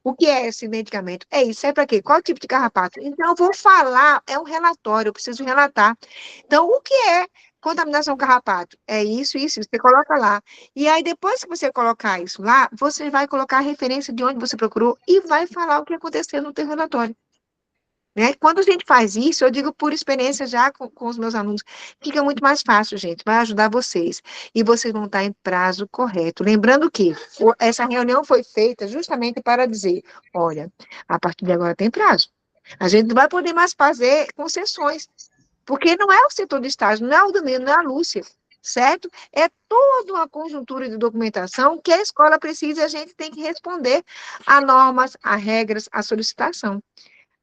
o que é esse medicamento? É isso, é para quê? Qual tipo de carrapato? Então, eu vou falar, é um relatório, eu preciso relatar. Então, o que é contaminação carrapato? É isso, você coloca lá. E aí, depois que você colocar isso lá, você vai colocar a referência de onde você procurou e vai falar o que aconteceu no teu relatório. Né? Quando a gente faz isso, eu digo por experiência já com os meus alunos, fica muito mais fácil, gente, vai ajudar vocês. E vocês vão estar em prazo correto. Lembrando que essa reunião foi feita justamente para dizer, olha, a partir de agora tem prazo. A gente não vai poder mais fazer concessões, porque não é o setor de estágio, não é o Danilo, não é a Lúcia, certo? É toda uma conjuntura de documentação que a escola precisa e a gente tem que responder a normas, a regras, a solicitação.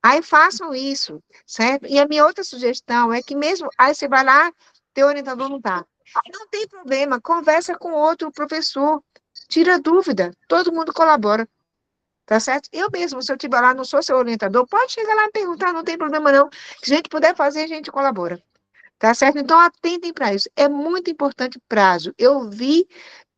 Aí façam isso, certo? E a minha outra sugestão é que mesmo, aí você vai lá, teu orientador não está. Não tem problema, conversa com outro professor, tira dúvida, todo mundo colabora, tá certo? Eu mesmo, se eu estiver lá, não sou seu orientador, pode chegar lá e perguntar, não tem problema não. Se a gente puder fazer, a gente colabora, tá certo? Então, atentem para isso. É muito importante prazo. Eu vi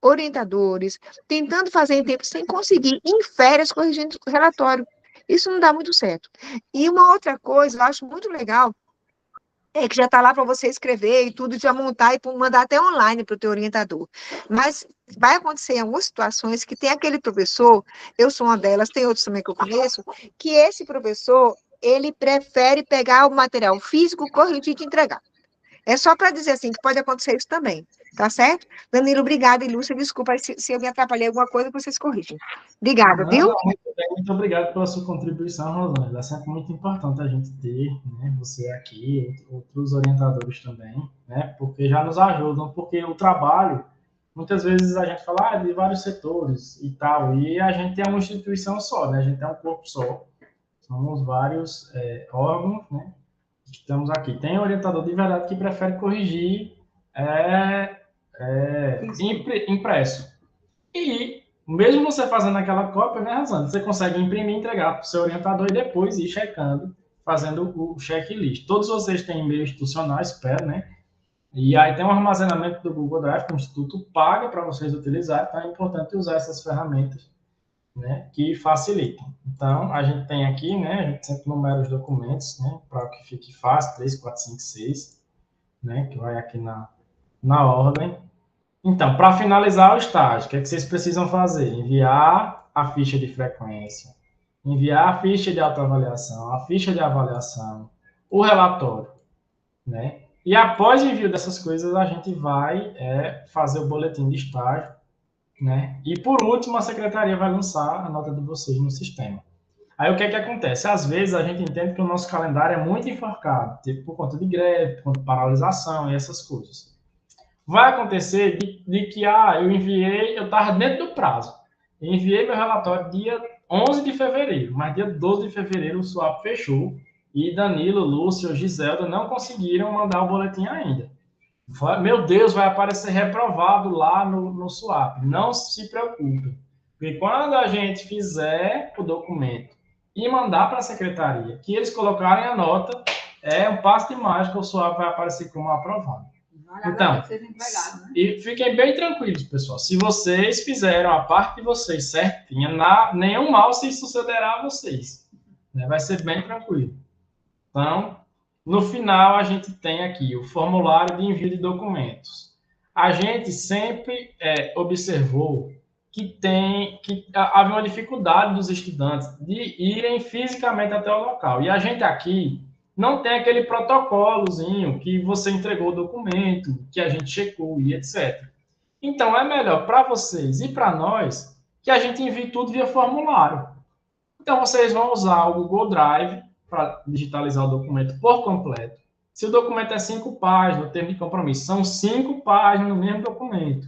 orientadores tentando fazer em tempo sem conseguir, em férias, corrigindo o relatório. Isso não dá muito certo. E uma outra coisa, eu acho muito legal, é que já está lá para você escrever e tudo, já montar e mandar até online para o teu orientador. Mas vai acontecer em algumas situações que tem aquele professor, eu sou uma delas, tem outros também que eu conheço, que esse professor, ele prefere pegar o material físico, corrigir e te entregar. É só para dizer assim, que pode acontecer isso também, tá certo? Danilo, obrigada, e Lúcia, desculpa se eu me atrapalhei alguma coisa, vocês corrigem. Obrigada, viu? Muito obrigado pela sua contribuição, Rosângela. É sempre muito importante a gente ter, né, você aqui, outros orientadores também, né, porque já nos ajudam, porque o trabalho, muitas vezes a gente fala de vários setores e tal, e a gente é uma instituição só, né, a gente é um corpo só, somos vários órgãos, né, que estamos aqui. Tem orientador de verdade que prefere corrigir impresso. E mesmo você fazendo aquela cópia, né, Rosângela, você consegue imprimir e entregar para o seu orientador e depois ir checando, fazendo o checklist. Todos vocês têm e-mail institucional, espero, né? E aí tem um armazenamento do Google Drive que o Instituto paga para vocês utilizarem, então é importante usar essas ferramentas, né, que facilitam. Então, a gente tem aqui, né, a gente sempre numera os documentos, né, para que fique fácil, 3, 4, 5, 6, né, que vai aqui na ordem. Então, para finalizar o estágio, o que é que vocês precisam fazer? Enviar a ficha de frequência, enviar a ficha de autoavaliação, a ficha de avaliação, o relatório, né? E após o envio dessas coisas, a gente vai fazer o boletim de estágio, né? E por último, a secretaria vai lançar a nota de vocês no sistema. Aí o que é que acontece? Às vezes a gente entende que o nosso calendário é muito enforcado, tipo, por conta de greve, por conta de paralisação e essas coisas. Vai acontecer de que, eu estava dentro do prazo. Eu enviei meu relatório dia 11 de fevereiro, mas dia 12 de fevereiro o SUAP fechou e Danilo, Lúcio, Giselda não conseguiram mandar o boletim ainda. Meu Deus, vai aparecer reprovado lá no SUAP. Não se preocupe, porque quando a gente fizer o documento e mandar para a secretaria, que eles colocarem a nota, é um passe de mágica, o SUAP vai aparecer como aprovado. Então, e fiquem bem tranquilos, pessoal. Se vocês fizeram a parte de vocês certinha, nenhum mal se sucederá a vocês. Né? Vai ser bem tranquilo. Então, no final, a gente tem aqui o formulário de envio de documentos. A gente sempre observou que havia uma dificuldade dos estudantes de irem fisicamente até o local. E a gente aqui não tem aquele protocolozinho que você entregou o documento, que a gente checou e etc. Então, é melhor para vocês e para nós que a gente envie tudo via formulário. Então, vocês vão usar o Google Drive para digitalizar o documento por completo. Se o documento é 5 páginas, o termo de compromisso são 5 páginas no mesmo documento.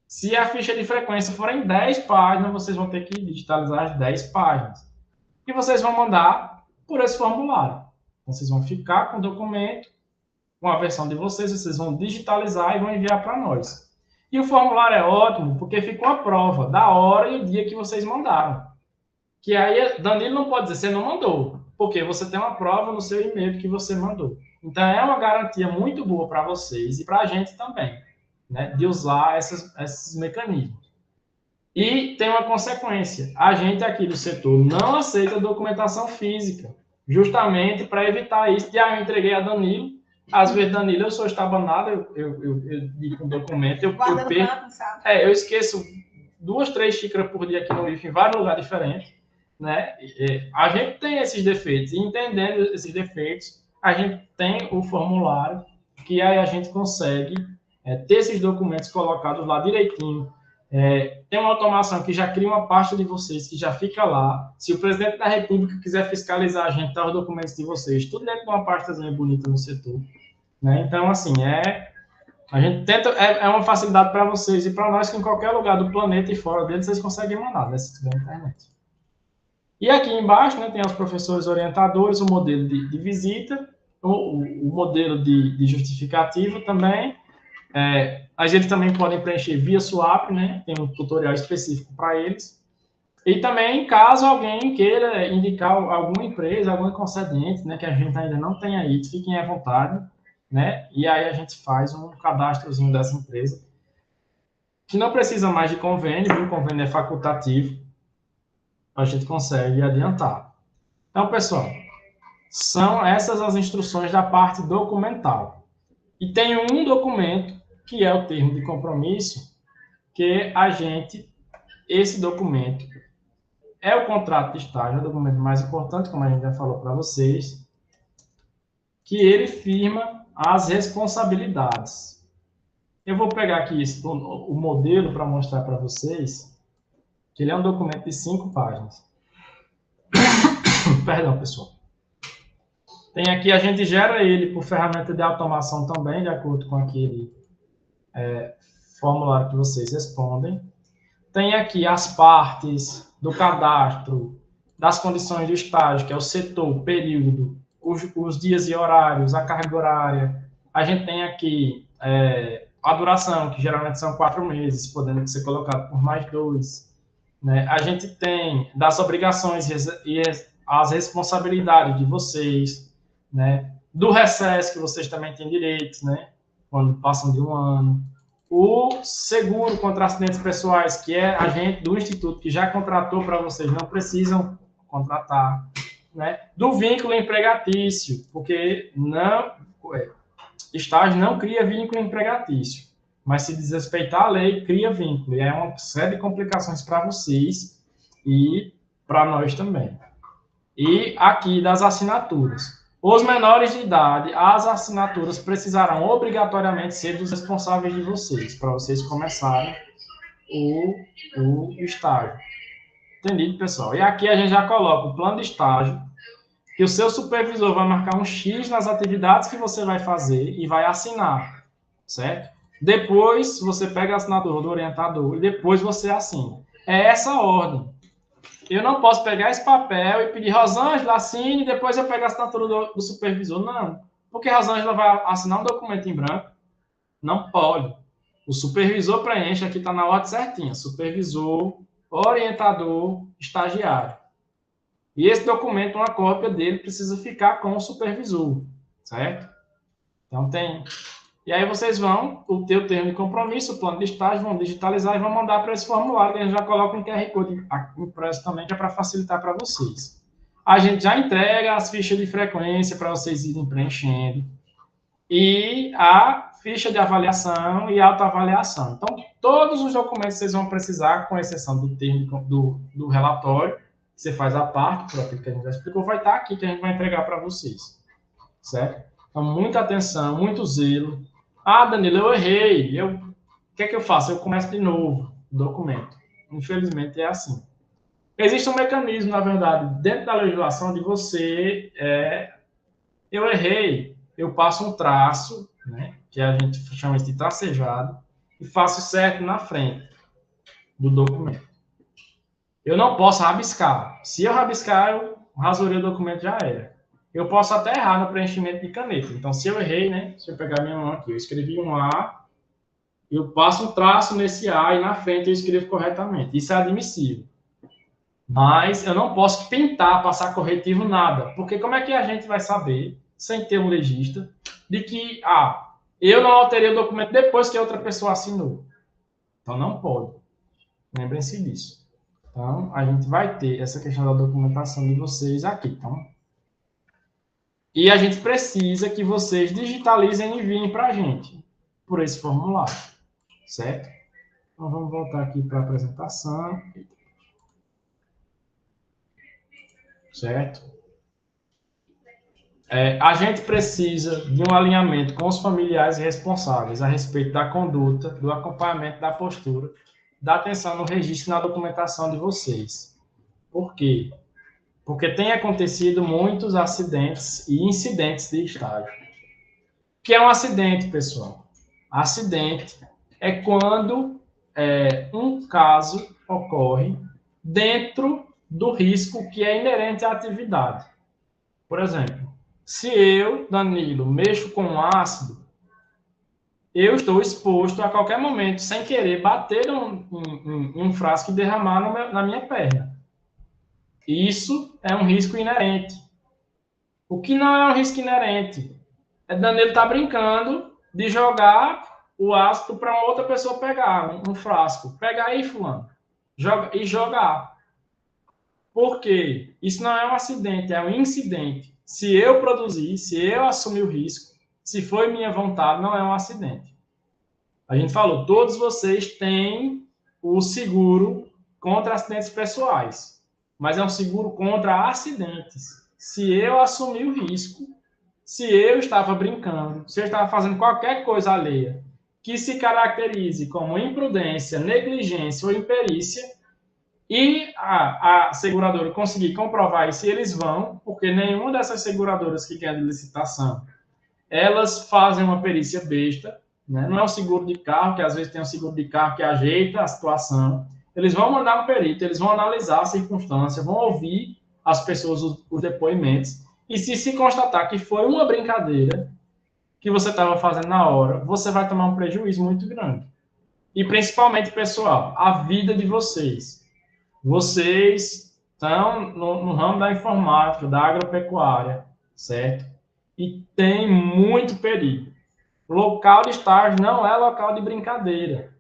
Se a ficha de frequência for em 10 páginas, vocês vão ter que digitalizar as 10 páginas. E vocês vão mandar por esse formulário. Vocês vão ficar com o documento, com a versão de vocês vão digitalizar e vão enviar para nós. E o formulário é ótimo, porque fica uma prova da hora e o dia que vocês mandaram. Que aí, Danilo não pode dizer, você não mandou, porque você tem uma prova no seu e-mail que você mandou. Então, é uma garantia muito boa para vocês e para a gente também, né, de usar esses mecanismos. E tem uma consequência. A gente aqui do setor não aceita documentação física, justamente para evitar isso. Eu entreguei a Danilo. Às vezes, Danilo, eu sou estabanado, eu digo um documento, eu esqueço 2, 3 xícaras por dia aqui no IF em vários lugares diferentes. Né? A gente tem esses defeitos, e entendendo esses defeitos, a gente tem o formulário, que aí a gente consegue ter esses documentos colocados lá direitinho. Tem uma automação que já cria uma pasta de vocês, que já fica lá. Se o presidente da República quiser fiscalizar a gente, tá os documentos de vocês, tudo dentro de uma pastazinha bonita no setor. Né? Então, assim, a gente tenta, é uma facilidade para vocês e para nós, que em qualquer lugar do planeta e fora dele, vocês conseguem mandar, né, se tiver internet. E aqui embaixo, né, tem os professores orientadores, o modelo de visita, o modelo de justificativo também. Mas eles também podem preencher via SUAP, né? Tem um tutorial específico para eles. E também, caso alguém queira indicar alguma empresa, algum concedente, né, que a gente ainda não tem aí, fiquem à vontade, né? E aí a gente faz um cadastrozinho dessa empresa, que não precisa mais de convênio, viu? O convênio é facultativo, a gente consegue adiantar. Então, pessoal, são essas as instruções da parte documental. E tem um documento, que é o termo de compromisso, que esse documento é o contrato de estágio, é o documento mais importante, como a gente já falou para vocês, que ele firma as responsabilidades. Eu vou pegar aqui o modelo para mostrar para vocês, que ele é um documento de 5 páginas. Perdão, pessoal. Tem aqui, a gente gera ele por ferramenta de automação também, de acordo com aquele formulário que vocês respondem. Tem aqui as partes do cadastro, das condições do estágio, que é o setor, o período, os dias e horários, a carga horária. A gente tem aqui a duração, que geralmente são 4 meses, podendo ser colocado por mais 2. Né? A gente tem das obrigações e as responsabilidades de vocês, né? Do recesso, que vocês também têm direitos, né? Quando passam de 1 ano. o seguro contra acidentes pessoais, que é a gente do Instituto que já contratou para vocês, não precisam contratar, né? Do vínculo empregatício, porque estágio não cria vínculo empregatício, mas se desrespeitar a lei, cria vínculo, e é uma série de complicações para vocês e para nós também. E aqui das assinaturas. Os menores de idade, as assinaturas precisarão obrigatoriamente ser dos responsáveis de vocês, para vocês começarem o estágio. Entendido, pessoal? E aqui a gente já coloca o plano de estágio, que o seu supervisor vai marcar um X nas atividades que você vai fazer e vai assinar, certo? Depois, você pega a assinatura do orientador e depois você assina. É essa a ordem. Eu não posso pegar esse papel e pedir Rosângela, assine, e depois eu pego a assinatura do supervisor. Não, porque Rosângela vai assinar um documento em branco. Não pode. O supervisor preenche, aqui está na ordem certinha. Supervisor, orientador, estagiário. E esse documento, uma cópia dele, precisa ficar com o supervisor, certo? Então, tem... E aí vocês vão, o teu termo de compromisso, o plano de estágio, vão digitalizar e vão mandar para esse formulário, que a gente já coloca um QR Code impresso também, que é para facilitar para vocês. A gente já entrega as fichas de frequência para vocês irem preenchendo. E a ficha de avaliação e autoavaliação. Então, todos os documentos vocês vão precisar, com exceção do termo do relatório, que você faz a parte, por aquilo que a gente já explicou, vai estar aqui, que a gente vai entregar para vocês. Certo? Então, muita atenção, muito zelo. Ah, Danilo, eu errei. O que é que eu faço? Eu começo de novo o documento. Infelizmente, é assim. Existe um mecanismo, na verdade, dentro da legislação de você... eu errei, eu passo um traço, né, que a gente chama de tracejado, e faço certo na frente do documento. Eu não posso rabiscar. Se eu rabiscar, eu rasurei o documento, já era. Eu posso até errar no preenchimento de caneta. Então, se eu errei, né? Se eu pegar minha mão aqui, eu escrevi um A, eu passo um traço nesse A e na frente eu escrevo corretamente. Isso é admissível. Mas eu não posso pintar, passar corretivo, nada. Porque como é que a gente vai saber, sem ter um legista, de que, eu não alterei o documento depois que a outra pessoa assinou? Então, não pode. Lembrem-se disso. Então, a gente vai ter essa questão da documentação de vocês aqui, então... E a gente precisa que vocês digitalizem e enviem para a gente, por esse formulário, certo? Então, vamos voltar aqui para a apresentação. Certo? A gente precisa de um alinhamento com os familiares responsáveis a respeito da conduta, do acompanhamento da postura, da atenção no registro e na documentação de vocês. Por quê? Porque tem acontecido muitos acidentes e incidentes de estágio. O que é um acidente, pessoal? Acidente é quando um caso ocorre dentro do risco que é inerente à atividade. Por exemplo, se eu, Danilo, mexo com um ácido, eu estou exposto a qualquer momento, sem querer, bater um frasco e derramar na minha perna. Isso é um risco inerente. O que não é um risco inerente? Danilo está brincando de jogar o ácido para uma outra pessoa pegar, um frasco. Pega aí, fulano. Jogar. Por quê? Isso não é um acidente, é um incidente. Se eu produzir, se eu assumir o risco, se foi minha vontade, não é um acidente. A gente falou, todos vocês têm o seguro contra acidentes pessoais, mas é um seguro contra acidentes. Se eu assumir o risco, se eu estava brincando, se eu estava fazendo qualquer coisa alheia que se caracterize como imprudência, negligência ou imperícia, e a seguradora conseguir comprovar isso, eles vão, porque nenhuma dessas seguradoras que ganham de licitação, elas fazem uma perícia besta, né? Não é um seguro de carro, que às vezes tem um seguro de carro que ajeita a situação. Eles vão mandar um perito, eles vão analisar a circunstância, vão ouvir as pessoas, os depoimentos, e se constatar que foi uma brincadeira que você estava fazendo na hora, você vai tomar um prejuízo muito grande. E principalmente, pessoal, a vida de vocês. Vocês estão no ramo da informática, da agropecuária, certo? E tem muito perigo. local de estágio não é local de brincadeira.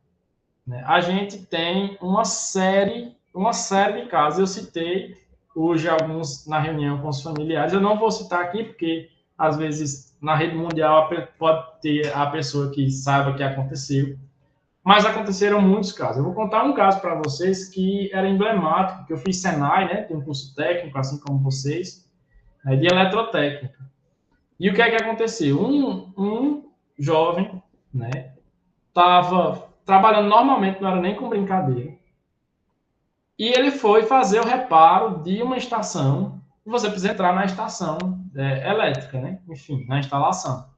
Né? A gente tem uma série de casos. Eu citei hoje alguns na reunião com os familiares. Eu não vou citar aqui, porque às vezes na rede mundial pode ter a pessoa que saiba que aconteceu. Mas aconteceram muitos casos. Eu vou contar um caso para vocês que era emblemático, que eu fiz Senai, né? Tem um curso técnico, assim como vocês, né, de eletrotécnica. E o que é que aconteceu? Um jovem, né, estava trabalhando normalmente, não era nem com brincadeira, e ele foi fazer o reparo de uma estação, e você precisa entrar na estação elétrica, né? Enfim, na instalação.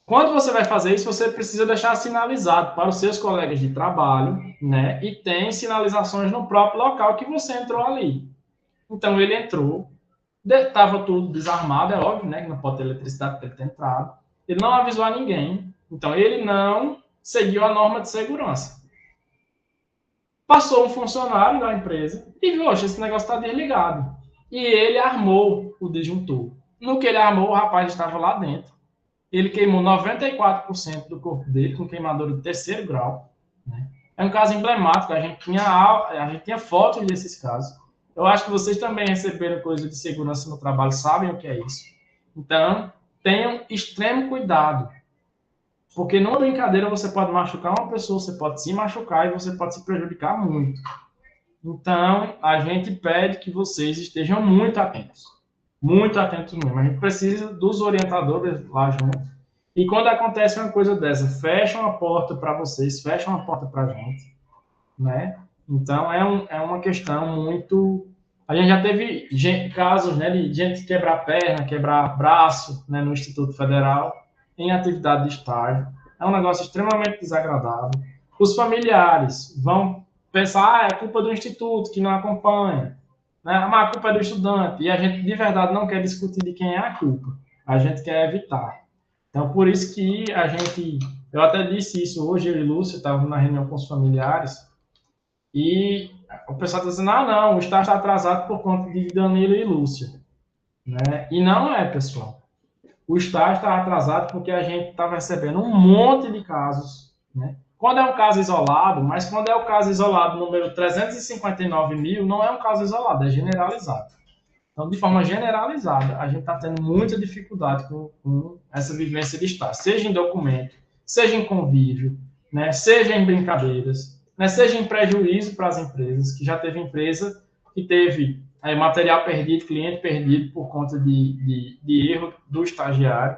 Quando você vai fazer isso, você precisa deixar sinalizado para os seus colegas de trabalho, né? E tem sinalizações no próprio local que você entrou ali. Então, ele entrou, estava tudo desarmado, é óbvio, né? Que não pode ter eletricidade para ele ter entrado. Ele não avisou a ninguém. Então, ele não seguiu a norma de segurança. Passou um funcionário da empresa e viu, oxe, esse negócio está desligado. E ele armou o disjuntor. No que ele armou, o rapaz estava lá dentro. Ele queimou 94% do corpo dele com queimadura de 3º grau. Né? É um caso emblemático, a gente tinha fotos desses casos. Eu acho que vocês também receberam coisa de segurança no trabalho, sabem o que é isso. Então, tenham extremo cuidado. Porque numa brincadeira você pode machucar uma pessoa, você pode se machucar e você pode se prejudicar muito. Então, a gente pede que vocês estejam muito atentos. Muito atentos mesmo. A gente precisa dos orientadores lá junto. E quando acontece uma coisa dessa, fecham a porta para vocês, fecham a porta para a gente. Né? Então, é uma questão muito... A gente já teve casos, né, de gente quebrar perna, quebrar braço, né, no Instituto Federal, em atividade de estágio. É um negócio extremamente desagradável. Os familiares vão pensar, é culpa do instituto que não acompanha, né? Mas a culpa é do estudante. E a gente, de verdade, não quer discutir de quem é a culpa. A gente quer evitar. Então, por isso que a gente... Eu até disse isso hoje, eu e Lúcia estavam na reunião com os familiares, e o pessoal está dizendo, não, o estágio está atrasado por conta de Danilo e Lúcia. Né? E não é, pessoal. O estágio está atrasado porque a gente estava recebendo um monte de casos. Né? Quando é um caso isolado, mas quando é o caso isolado número 359 mil, não é um caso isolado, é generalizado. Então, de forma generalizada, a gente está tendo muita dificuldade com essa vivência de estágio, seja em documento, seja em convívio, né? Seja em brincadeiras, né? Seja em prejuízo para as empresas, que já teve empresa que teve material perdido, cliente perdido por conta de erro do estagiário.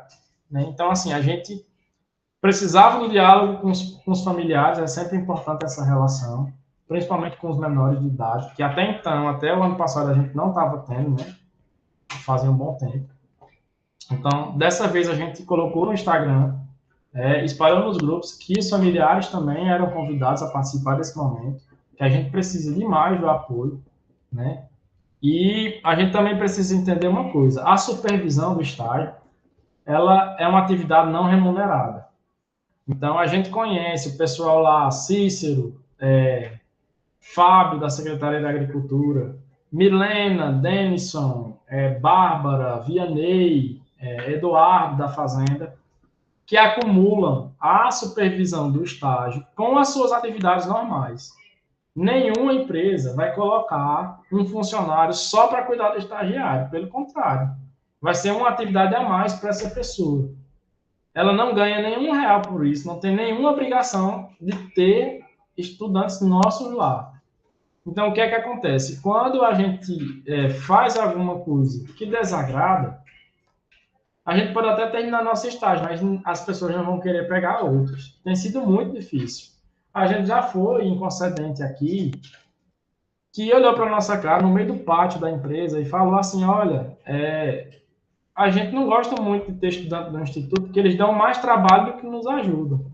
Né? Então, assim, a gente precisava do diálogo com os familiares, é sempre importante essa relação, principalmente com os menores de idade, que até então, até o ano passado, a gente não estava tendo, né? Fazia um bom tempo. Então, dessa vez, a gente colocou no Instagram, espalhou nos grupos, que os familiares também eram convidados a participar desse momento, que a gente precisa demais do apoio, né? E a gente também precisa entender uma coisa, a supervisão do estágio, ela é uma atividade não remunerada. Então, a gente conhece o pessoal lá, Cícero, Fábio, da Secretaria da Agricultura, Milena, Denison, Bárbara, Vianney, Eduardo, da Fazenda, que acumulam a supervisão do estágio com as suas atividades normais. Nenhuma empresa vai colocar um funcionário só para cuidar do estagiário, pelo contrário, vai ser uma atividade a mais para essa pessoa. Ela não ganha nenhum real por isso, não tem nenhuma obrigação de ter estudantes nossos lá. Então, o que é que acontece? Quando a gente faz alguma coisa que desagrada, a gente pode até terminar nosso estágio, mas as pessoas não vão querer pegar outros. Tem sido muito difícil. A gente já foi inconcedente aqui, que olhou para a nossa cara no meio do pátio da empresa e falou assim, olha, a gente não gosta muito de ter estudante no instituto, porque eles dão mais trabalho do que nos ajudam.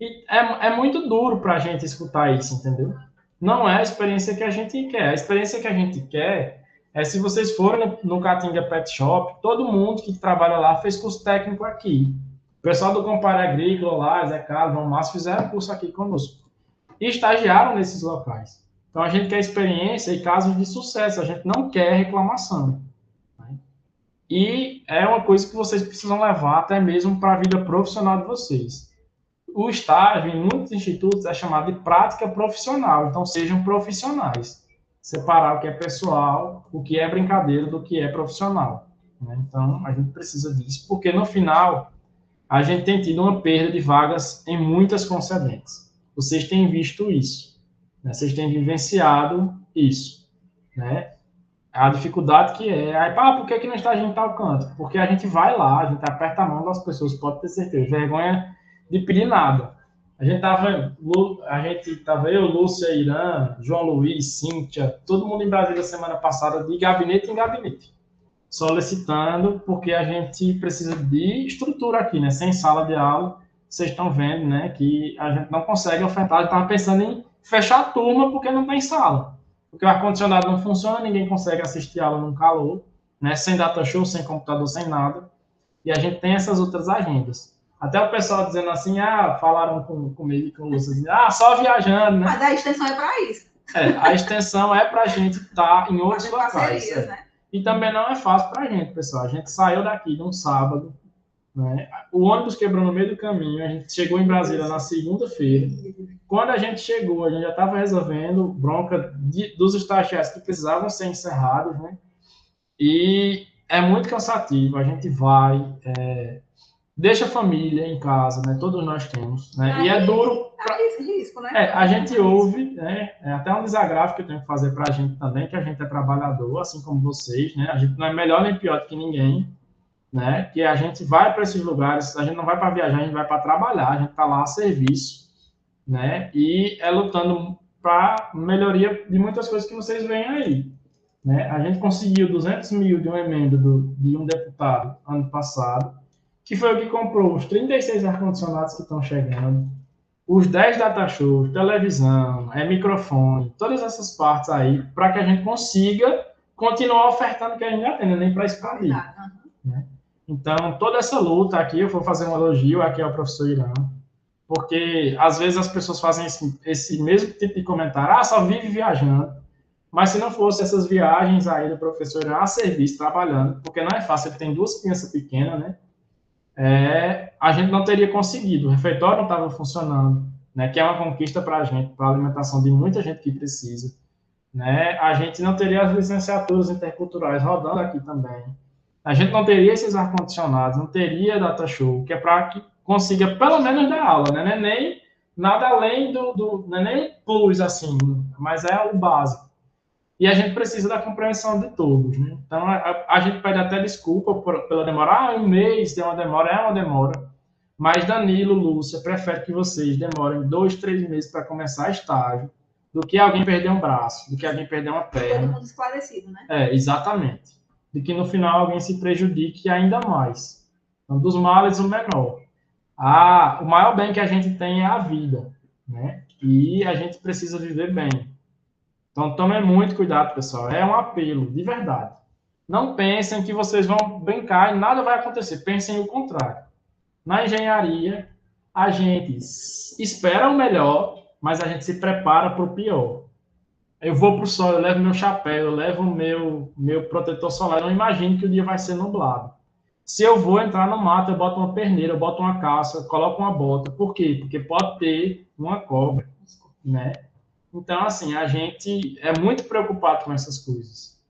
E é muito duro para a gente escutar isso, entendeu? Não é a experiência que a gente quer. A experiência que a gente quer é se vocês forem no Caatinga Pet Shop, todo mundo que trabalha lá fez curso técnico aqui. O pessoal do Compare Agrícola lá, Zé Carlos, João Márcio, fizeram curso aqui conosco. E estagiaram nesses locais. Então, a gente quer experiência e casos de sucesso. A gente não quer reclamação. E é uma coisa que vocês precisam levar até mesmo para a vida profissional de vocês. O estágio, em muitos institutos, é chamado de prática profissional. Então, sejam profissionais. Separar o que é pessoal, o que é brincadeira, do que é profissional. Né? Então, a gente precisa disso, porque no final, a gente tem tido uma perda de vagas em muitas concedentes. Vocês têm visto isso. Né? Vocês têm vivenciado isso. Né? A dificuldade que é, por que não está em tal canto? Porque a gente vai lá, a gente aperta a mão das pessoas, pode ter certeza, vergonha de pedir nada. A gente tava eu, Lúcia, Irã, João Luiz, Cíntia, todo mundo em Brasília semana passada, de gabinete em gabinete, solicitando, porque a gente precisa de estrutura aqui, né? Sem sala de aula, vocês estão vendo, né? Que a gente não consegue ofertar, a gente estava pensando em fechar a turma porque não tem sala. Porque o ar-condicionado não funciona, ninguém consegue assistir aula no calor, né? Sem data show, sem computador, sem nada. E a gente tem essas outras agendas. Até o pessoal dizendo assim, falaram comigo e com o Lúcio, assim, só viajando, né? Mas a extensão é para isso. A extensão é para a gente estar em outros locais. Né? E também não é fácil para a gente, pessoal. A gente saiu daqui num sábado, né? O ônibus quebrou no meio do caminho, a gente chegou em Brasília na segunda-feira. Quando a gente chegou, a gente já estava resolvendo bronca dos estagiários que precisavam ser encerrados, né? E é muito cansativo. A gente vai, deixa a família em casa, né? Todos nós temos, né? E é duro. Risco, né? A gente ouve, né? É até um desagravo que eu tenho que fazer para a gente também, que a gente é trabalhador, assim como vocês, né? A gente não é melhor nem pior do que ninguém, né? Que a gente vai para esses lugares, a gente não vai para viajar, a gente vai para trabalhar, a gente está lá a serviço, né? E é lutando para melhoria de muitas coisas que vocês veem aí, né? A gente conseguiu 200 mil de uma emenda de um deputado ano passado, que foi o que comprou os 36 ar-condicionados que estão chegando, os 10 data shows, televisão, microfone, todas essas partes aí, para que a gente consiga continuar ofertando o que a gente já tem, nem para expandir. Né? Então, toda essa luta aqui, eu vou fazer um elogio aqui ao professor Irã, porque às vezes as pessoas fazem esse mesmo tipo de comentário, só vive viajando, mas se não fosse essas viagens aí do professor Irã a serviço, trabalhando, porque não é fácil, ele tem 2 crianças pequenas, né? A gente não teria conseguido, o refeitório não estava funcionando, né, que é uma conquista para a gente, para a alimentação de muita gente que precisa, né, a gente não teria as licenciaturas interculturais rodando aqui também, a gente não teria esses ar-condicionados, não teria data show, que é para que consiga pelo menos dar aula, né, não é nem nada além não é nem plus, assim, mas é o básico. E a gente precisa da compreensão de todos, né? Então, a gente pede até desculpa pela demora. Um mês tem uma demora, é uma demora. Mas Danilo, Lúcia, prefere que vocês demorem 2, 3 meses para começar estágio, do que alguém perder um braço, do que alguém perder uma perna. Todo mundo esclarecido, né? Exatamente. De que no final alguém se prejudique ainda mais. Então, dos males, o menor. O maior bem que a gente tem é a vida, né? E a gente precisa viver bem. Então, tomem muito cuidado, pessoal. É um apelo, de verdade. Não pensem que vocês vão brincar e nada vai acontecer. Pensem o contrário. Na engenharia, a gente espera o melhor, mas a gente se prepara para o pior. Eu vou para o sol, eu levo meu chapéu, eu levo o meu protetor solar. Eu não imagino que o dia vai ser nublado. Se eu vou entrar no mato, eu boto uma perneira, eu boto uma calça, eu coloco uma bota. Por quê? Porque pode ter uma cobra, né? Então, assim, a gente é muito preocupado com essas coisas.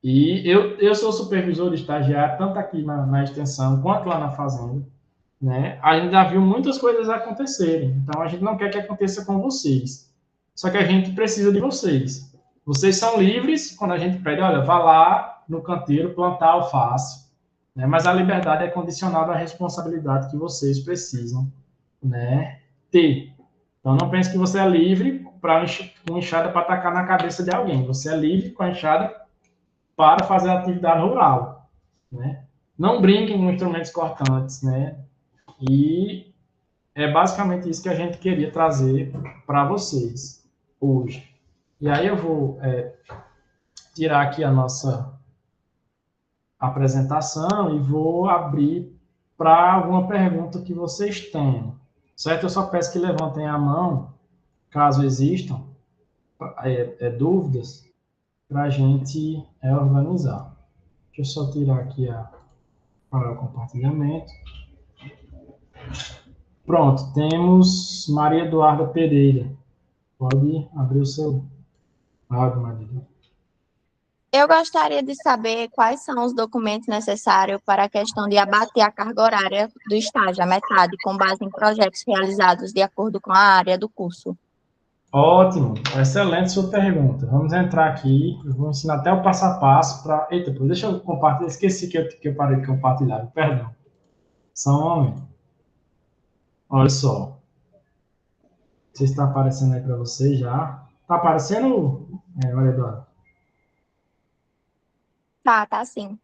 E eu sou supervisor de estagiário, tanto aqui na extensão, quanto lá na fazenda, né? A gente já viu muitas coisas acontecerem. Então, a gente não quer que aconteça com vocês. Só que a gente precisa de vocês. Vocês são livres quando a gente pede, olha, vá lá no canteiro plantar alface. Né? Mas a liberdade é condicionada à responsabilidade que vocês precisam, né, ter. Então, não pense que você é livre com enxada para atacar na cabeça de alguém. Você é livre com a enxada para fazer atividade rural, né? Não brinquem com instrumentos cortantes, né? E é basicamente isso que a gente queria trazer para vocês hoje. E aí eu vou tirar aqui a nossa apresentação e vou abrir para alguma pergunta que vocês tenham, certo? Eu só peço que levantem a mão, caso existam dúvidas, para a gente organizar. Deixa eu só tirar aqui para o compartilhamento. Pronto, temos Maria Eduarda Pereira. Pode abrir o seu áudio, Maria. Eu gostaria de saber quais são os documentos necessários para a questão de abater a carga horária do estágio, a metade, com base em projetos realizados de acordo com a área do curso. Ótimo, excelente sua pergunta. Vamos entrar aqui, eu vou ensinar até o passo a passo para... Eita, deixa eu compartilhar, esqueci que eu parei de compartilhar, perdão. Só um momento. Olha só. Não sei se está aparecendo aí para vocês já. Está aparecendo, Maria Eduarda? Tá sim.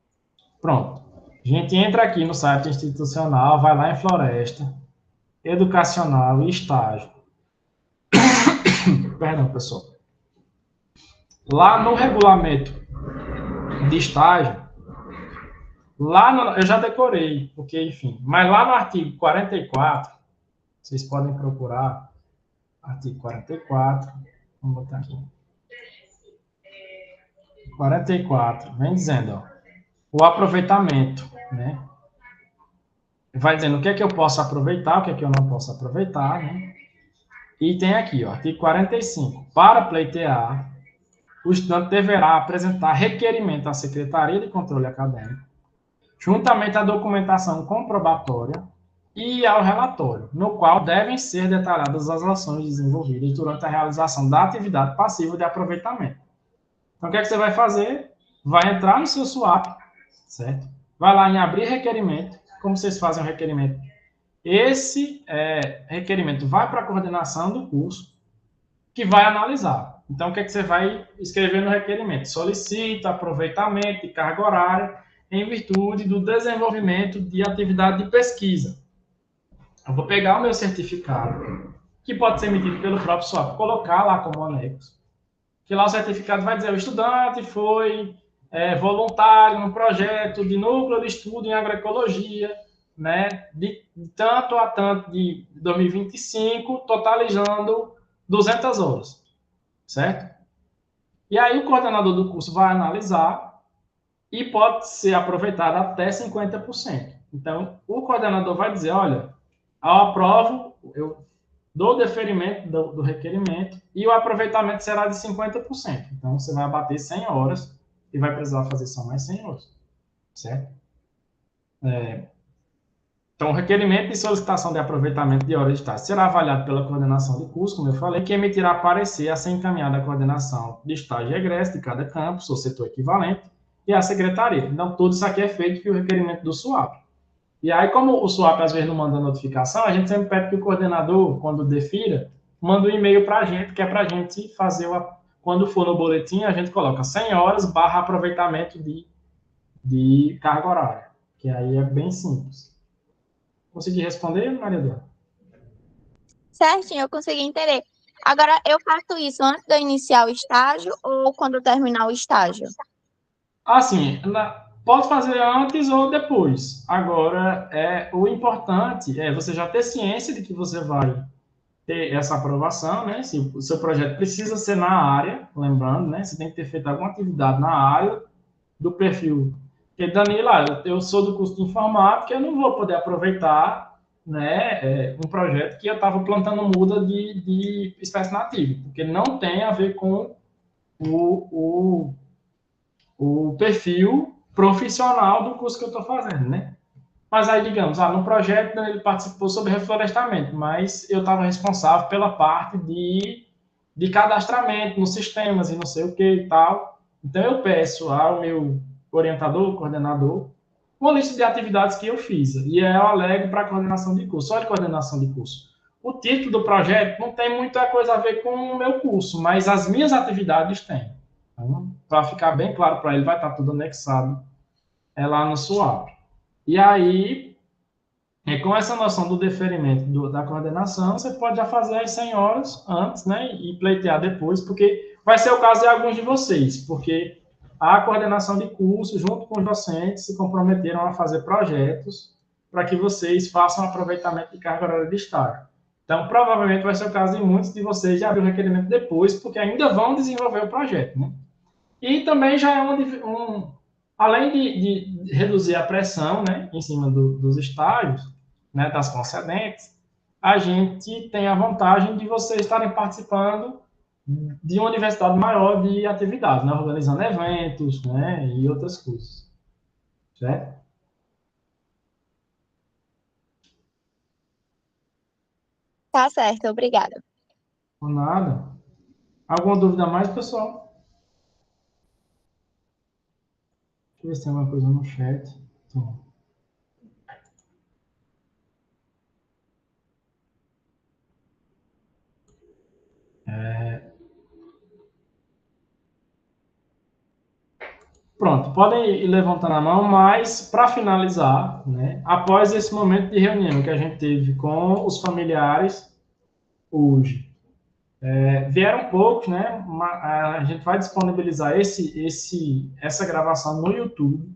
Pronto. A gente entra aqui no site institucional, vai lá em Floresta, Educacional e Estágio. Perdão, pessoal. Lá no regulamento de estágio, eu já decorei, porque, enfim, mas lá no artigo 44, vocês podem procurar, artigo 44, vamos botar aqui. 44, vem dizendo, ó, o aproveitamento, né? Vai dizendo o que é que eu posso aproveitar, o que é que eu não posso aproveitar, né? E tem aqui, ó, artigo 45. Para pleitear, o estudante deverá apresentar requerimento à Secretaria de Controle Acadêmico, juntamente à documentação comprobatória e ao relatório, no qual devem ser detalhadas as ações desenvolvidas durante a realização da atividade passiva de aproveitamento. Então, o que é que você vai fazer? Vai entrar no seu SWAP, certo? Vai lá em abrir requerimento. Como vocês fazem o requerimento? Esse requerimento vai para a coordenação do curso, que vai analisar. Então, o que é que você vai escrever no requerimento? Solicita aproveitamento de carga horária em virtude do desenvolvimento de atividade de pesquisa. Eu vou pegar o meu certificado, que pode ser emitido pelo próprio SWAP, colocar lá como anexo, que lá o certificado vai dizer o estudante foi voluntário no projeto de núcleo de estudo em agroecologia, né, de tanto a tanto de 2025, totalizando 200 horas, certo? E aí o coordenador do curso vai analisar e pode ser aproveitado até 50%. Então, o coordenador vai dizer, olha, eu aprovo, eu dou o deferimento do requerimento e o aproveitamento será de 50%. Então, você vai abater 100 horas e vai precisar fazer só mais 100 horas, certo? Então, o requerimento de solicitação de aproveitamento de horas de estágio será avaliado pela coordenação de curso, como eu falei, que emitirá parecer a ser encaminhado à coordenação de estágio e egresso de cada campus ou setor equivalente e à secretaria. Então, tudo isso aqui é feito pelo requerimento do SWAP. E aí, como o SWAP às vezes não manda notificação, a gente sempre pede que o coordenador, quando defira, manda um e-mail para a gente, que é para a gente fazer, quando for no boletim, a gente coloca 100 horas / aproveitamento de carga horária, que aí é bem simples. Consegui responder, Maria Eduarda? Certinho, eu consegui entender. Agora, eu faço isso antes de eu iniciar o estágio ou quando eu terminar o estágio? Assim, pode fazer antes ou depois. Agora, o importante é você já ter ciência de que você vai ter essa aprovação, né? Se o seu projeto precisa ser na área, lembrando, né? Você tem que ter feito alguma atividade na área do perfil. Porque, Danila, eu sou do curso de informática, eu não vou poder aproveitar, né, um projeto que eu estava plantando muda de espécie nativa, porque não tem a ver com o perfil profissional do curso que eu estou fazendo, né? Mas aí, digamos, no projeto ele participou sobre reflorestamento, mas eu estava responsável pela parte de cadastramento nos sistemas e não sei o que e tal. Então, eu peço ao meu orientador, coordenador, uma lista de atividades que eu fiz. E eu alego para a coordenação de curso. Só de coordenação de curso. O título do projeto não tem muita coisa a ver com o meu curso, mas as minhas atividades têm. Então, para ficar bem claro para ele, vai estar tudo anexado lá no SWAP. E aí, com essa noção do deferimento da coordenação, você pode já fazer as 100 horas antes, né, e pleitear depois, porque vai ser o caso de alguns de vocês, porque a coordenação de curso, junto com os docentes, se comprometeram a fazer projetos para que vocês façam aproveitamento de carga horária de estágio. Então, provavelmente vai ser o caso de muitos de vocês de abrir o requerimento depois, porque ainda vão desenvolver o projeto, né? E também já é além de reduzir a pressão, né, em cima dos estágios, né, das concedentes, a gente tem a vantagem de vocês estarem participando de uma universidade maior de atividades, né, organizando eventos, né, e outras coisas. Certo? Tá certo, obrigada. Por nada. Alguma dúvida a mais, pessoal? Deixa eu ver se tem alguma coisa no chat. Então, pronto, podem ir levantando a mão, mas para finalizar, né, após esse momento de reunião que a gente teve com os familiares hoje, vieram poucos, né? A gente vai disponibilizar essa gravação no YouTube,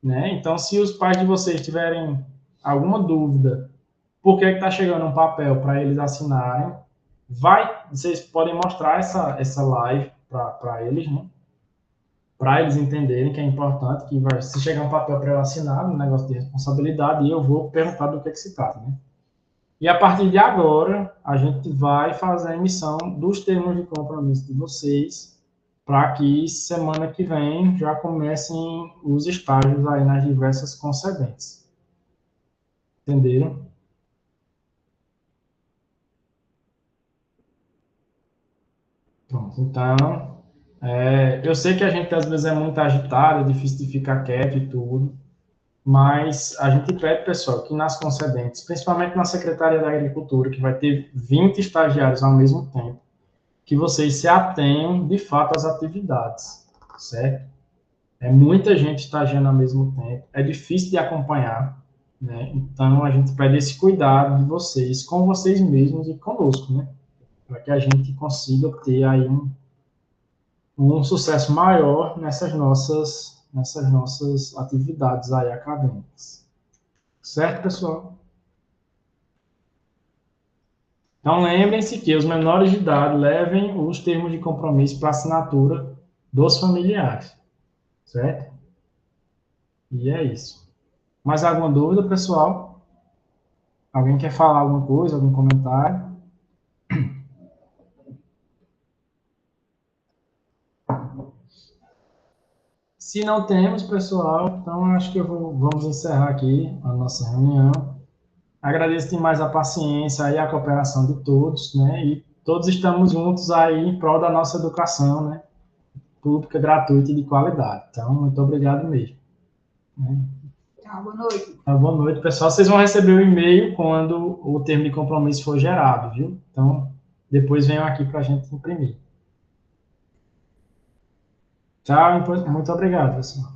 né? Então, se os pais de vocês tiverem alguma dúvida, por que está chegando um papel para eles assinarem, vocês podem mostrar essa live para eles, né? Para eles entenderem que é importante, se chegar um papel para eu assinar, um negócio de responsabilidade, eu vou perguntar do que se trata, né? E a partir de agora, a gente vai fazer a emissão dos termos de compromisso de vocês, para que semana que vem já comecem os estágios aí nas diversas concedentes. Entenderam? Pronto, então, eu sei que a gente às vezes é muito agitado, é difícil de ficar quieto e tudo, mas a gente pede, pessoal, que nas concedentes, principalmente na Secretaria da Agricultura, que vai ter 20 estagiários ao mesmo tempo, que vocês se atenham, de fato, às atividades, certo? É muita gente estagiando ao mesmo tempo, é difícil de acompanhar, né? Então, a gente pede esse cuidado de vocês, com vocês mesmos e conosco, né? Para que a gente consiga ter aí um sucesso maior nessas nossas atividades aí acadêmicas. Certo, pessoal? Então, lembrem-se que os menores de idade levem os termos de compromisso para assinatura dos familiares. Certo? E é isso. Mais alguma dúvida, pessoal? Alguém quer falar alguma coisa, algum comentário? Se não temos, pessoal, então acho que vamos encerrar aqui a nossa reunião. Agradeço demais a paciência e a cooperação de todos, né? E todos estamos juntos aí em prol da nossa educação, né? Pública, gratuita e de qualidade. Então, muito obrigado mesmo. Né? Tchau, boa noite. Boa noite, pessoal. Vocês vão receber o e-mail quando o termo de compromisso for gerado, viu? Então, depois venham aqui para a gente imprimir. Tchau, muito obrigado, pessoal.